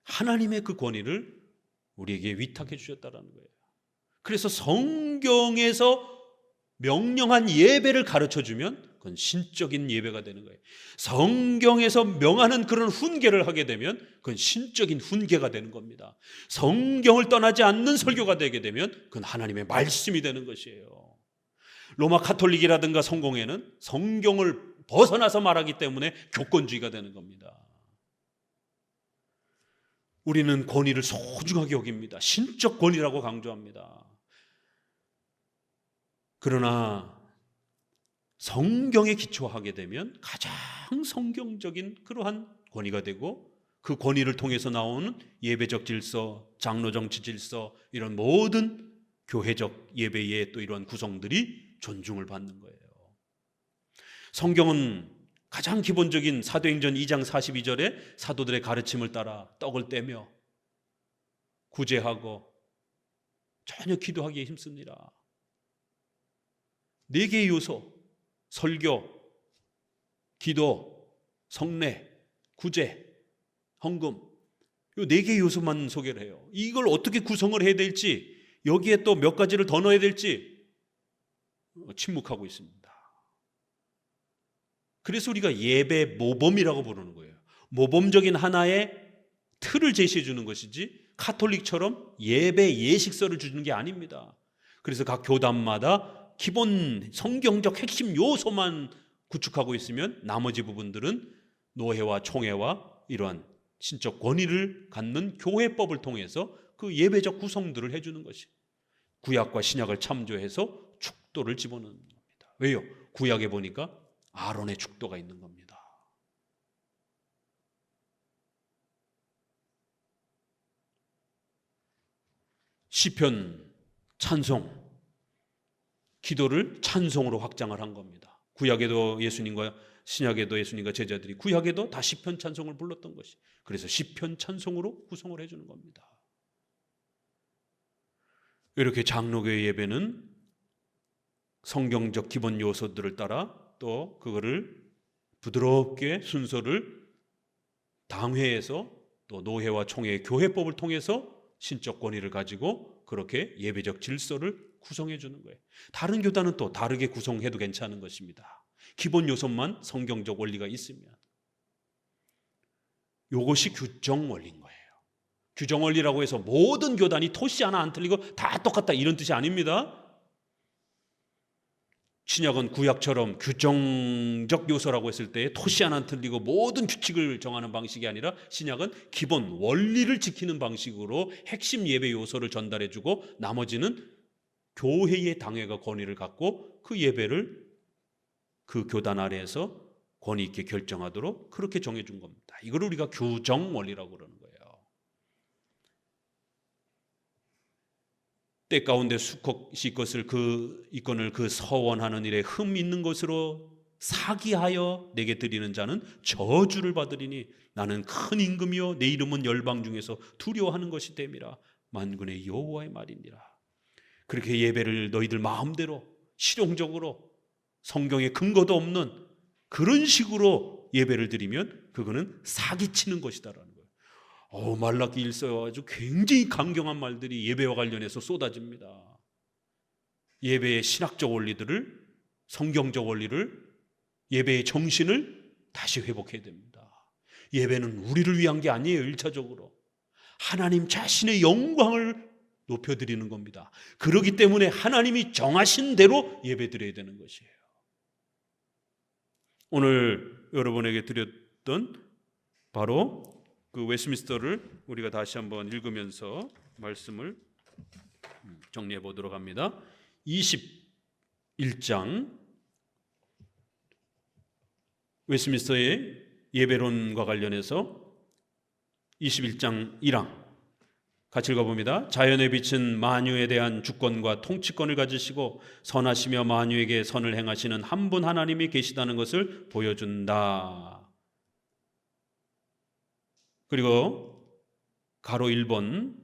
[SPEAKER 1] 하나님의 그 권위를 우리에게 위탁해 주셨다는 거예요. 그래서 성경에서 명령한 예배를 가르쳐 주면 그건 신적인 예배가 되는 거예요. 성경에서 명하는 그런 훈계를 하게 되면 그건 신적인 훈계가 되는 겁니다. 성경을 떠나지 않는 설교가 되게 되면 그건 하나님의 말씀이 되는 것이에요. 로마 카톨릭이라든가 성공회는 성경을 벗어나서 말하기 때문에 교권주의가 되는 겁니다. 우리는 권위를 소중하게 여깁니다. 신적 권위라고 강조합니다. 그러나 성경에 기초하게 되면 가장 성경적인 그러한 권위가 되고 그 권위를 통해서 나오는 예배적 질서, 장로 정치 질서, 이런 모든 교회적 예배의 또 이러한 구성들이 존중을 받는 거예요. 성경은 가장 기본적인 사도행전 2장 42절에 사도들의 가르침을 따라 떡을 떼며 구제하고 전혀 기도하기에 힘씁니다. 4개의 요소, 설교, 기도, 성례, 구제, 헌금, 이 4개의 요소만 소개를 해요. 이걸 어떻게 구성을 해야 될지, 여기에 또 몇 가지를 더 넣어야 될지 침묵하고 있습니다. 그래서 우리가 예배 모범이라고 부르는 거예요. 모범적인 하나의 틀을 제시해 주는 것이지 카톨릭처럼 예배 예식서를 주는 게 아닙니다. 그래서 각 교단마다 기본 성경적 핵심 요소만 구축하고 있으면 나머지 부분들은 노회와 총회와 이러한 신적 권위를 갖는 교회법을 통해서 그 예배적 구성들을 해주는 것이, 구약과 신약을 참조해서 축도를 집어넣는 겁니다. 왜요? 구약에 보니까 아론의 축도가 있는 겁니다. 시편, 찬송, 기도를 찬송으로 확장을 한 겁니다. 구약에도 예수님과 신약에도 예수님과 제자들이 구약에도 다 시편 찬송을 불렀던 것이, 그래서 시편 찬송으로 구성을 해주는 겁니다. 이렇게 장로교의 예배는 성경적 기본 요소들을 따라 또 그거를 부드럽게 순서를 당회에서 또 노회와 총회의 교회법을 통해서 신적 권위를 가지고 그렇게 예배적 질서를 구성해 주는 거예요. 다른 교단은 또 다르게 구성해도 괜찮은 것입니다. 기본 요소만 성경적 원리가 있으면. 이것이 규정 원리인 거예요. 규정 원리라고 해서 모든 교단이 토시 하나 안 틀리고 다 똑같다 이런 뜻이 아닙니다. 신약은 구약처럼 규정적 요소라고 했을 때 토시 하나 안 틀리고 모든 규칙을 정하는 방식이 아니라 신약은 기본 원리를 지키는 방식으로 핵심 예배 요소를 전달해주고 나머지는 교회의 당회가 권위를 갖고 그 예배를 그 교단 아래에서 권위 있게 결정하도록 그렇게 정해준 겁니다. 이걸 우리가 규정 원리라고 그러는 거예요. 때 가운데 수컷이 이건을 그 서원하는 일에 흠 있는 것으로 사기하여 내게 드리는 자는 저주를 받으리니 나는 큰 임금이요 내 이름은 열방 중에서 두려워하는 것이 됨이라 만군의 여호와의 말이니라. 그렇게 예배를 너희들 마음대로 실용적으로 성경에 근거도 없는 그런 식으로 예배를 드리면 그거는 사기치는 것이다라는 거예요. 말라기 1서에 아주 굉장히 강경한 말들이 예배와 관련해서 쏟아집니다. 예배의 신학적 원리들을, 성경적 원리를, 예배의 정신을 다시 회복해야 됩니다. 예배는 우리를 위한 게 아니에요. 1차적으로 하나님 자신의 영광을 높여드리는 겁니다. 그렇기 때문에 하나님이 정하신 대로 예배드려야 되는 것이에요. 오늘 여러분에게 드렸던 바로 그 웨스트민스터를 우리가 다시 한번 읽으면서 말씀을 정리해 보도록 합니다. 21장 웨스트민스터의 예배론과 관련해서 21장 1항 같이 읽어봅니다. 자연에 비친 만유에 대한 주권과 통치권을 가지시고 선하시며 만유에게 선을 행하시는 한 분 하나님이 계시다는 것을 보여준다. 그리고 가로 1번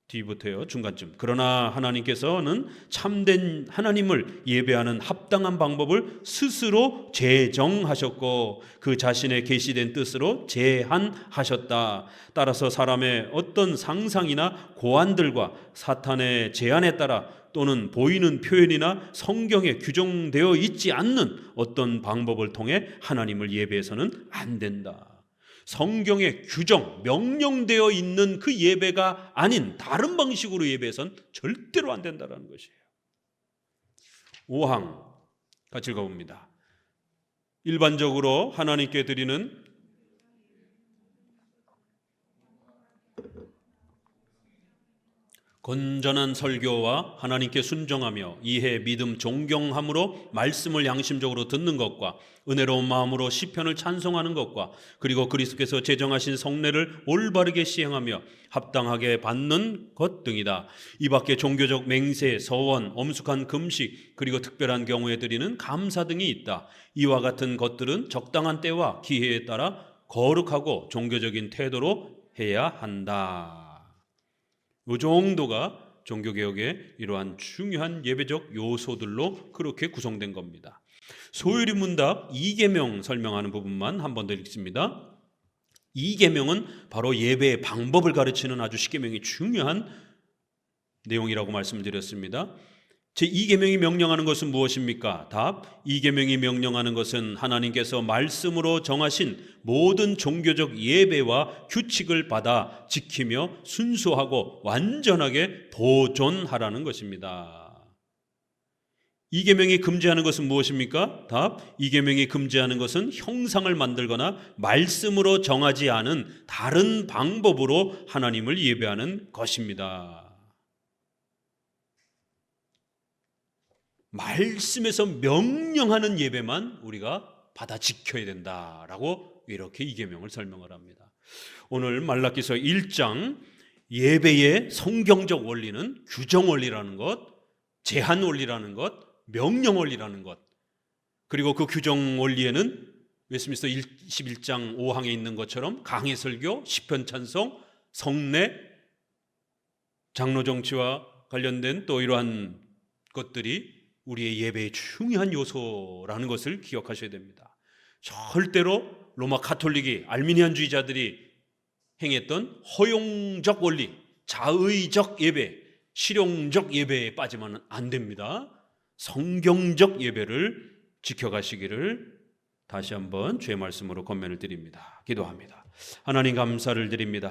[SPEAKER 1] 뒤부터요, 중간쯤. 그러나 하나님께서는 참된 하나님을 예배하는 합당한 방법을 스스로 제정하셨고 그 자신의 계시된 뜻으로 제한하셨다. 따라서 사람의 어떤 상상이나 고안들과 사탄의 제안에 따라 또는 보이는 표현이나 성경에 규정되어 있지 않는 어떤 방법을 통해 하나님을 예배해서는 안 된다. 성경에 규정, 명령되어 있는 그 예배가 아닌 다른 방식으로 예배해서는 절대로 안 된다는 것이에요. 5항 같이 읽어봅니다. 일반적으로 하나님께 드리는 건전한 설교와 하나님께 순종하며 이해, 믿음, 존경함으로 말씀을 양심적으로 듣는 것과 은혜로운 마음으로 시편을 찬송하는 것과 그리고 그리스도께서 제정하신 성례를 올바르게 시행하며 합당하게 받는 것 등이다. 이 밖에 종교적 맹세, 서원, 엄숙한 금식 그리고 특별한 경우에 드리는 감사 등이 있다. 이와 같은 것들은 적당한 때와 기회에 따라 거룩하고 종교적인 태도로 해야 한다. 이 정도가 종교개혁의 이러한 중요한 예배적 요소들로 그렇게 구성된 겁니다. 소요리 문답 2계명 설명하는 부분만 한 번 더 읽습니다. 2계명은 바로 예배의 방법을 가르치는 아주 십계명이 중요한 내용이라고 말씀드렸습니다. 제2계명이 명령하는 것은 무엇입니까? 답, 2계명이 명령하는 것은 하나님께서 말씀으로 정하신 모든 종교적 예배와 규칙을 받아 지키며 순수하고 완전하게 보존하라는 것입니다. 2계명이 금지하는 것은 무엇입니까? 답, 2계명이 금지하는 것은 형상을 만들거나 말씀으로 정하지 않은 다른 방법으로 하나님을 예배하는 것입니다. 말씀에서 명령하는 예배만 우리가 받아 지켜야 된다라고 이렇게 2계명을 설명을 합니다. 오늘 말라기서 1장 예배의 성경적 원리는 규정 원리라는 것, 제한 원리라는 것, 명령 원리라는 것, 그리고 그 규정 원리에는 웨스트민스터 21장 5항에 있는 것처럼 강해 설교, 시편 찬송, 성례, 장로 정치와 관련된 또 이러한 것들이 우리의 예배의 중요한 요소라는 것을 기억하셔야 됩니다. 절대로 로마 가톨릭이 알미니안주의자들이 행했던 허용적 원리, 자의적 예배, 실용적 예배에 빠지면 안 됩니다. 성경적 예배를 지켜가시기를 다시 한번 주의 말씀으로 권면을 드립니다. 기도합니다. 하나님 감사를 드립니다.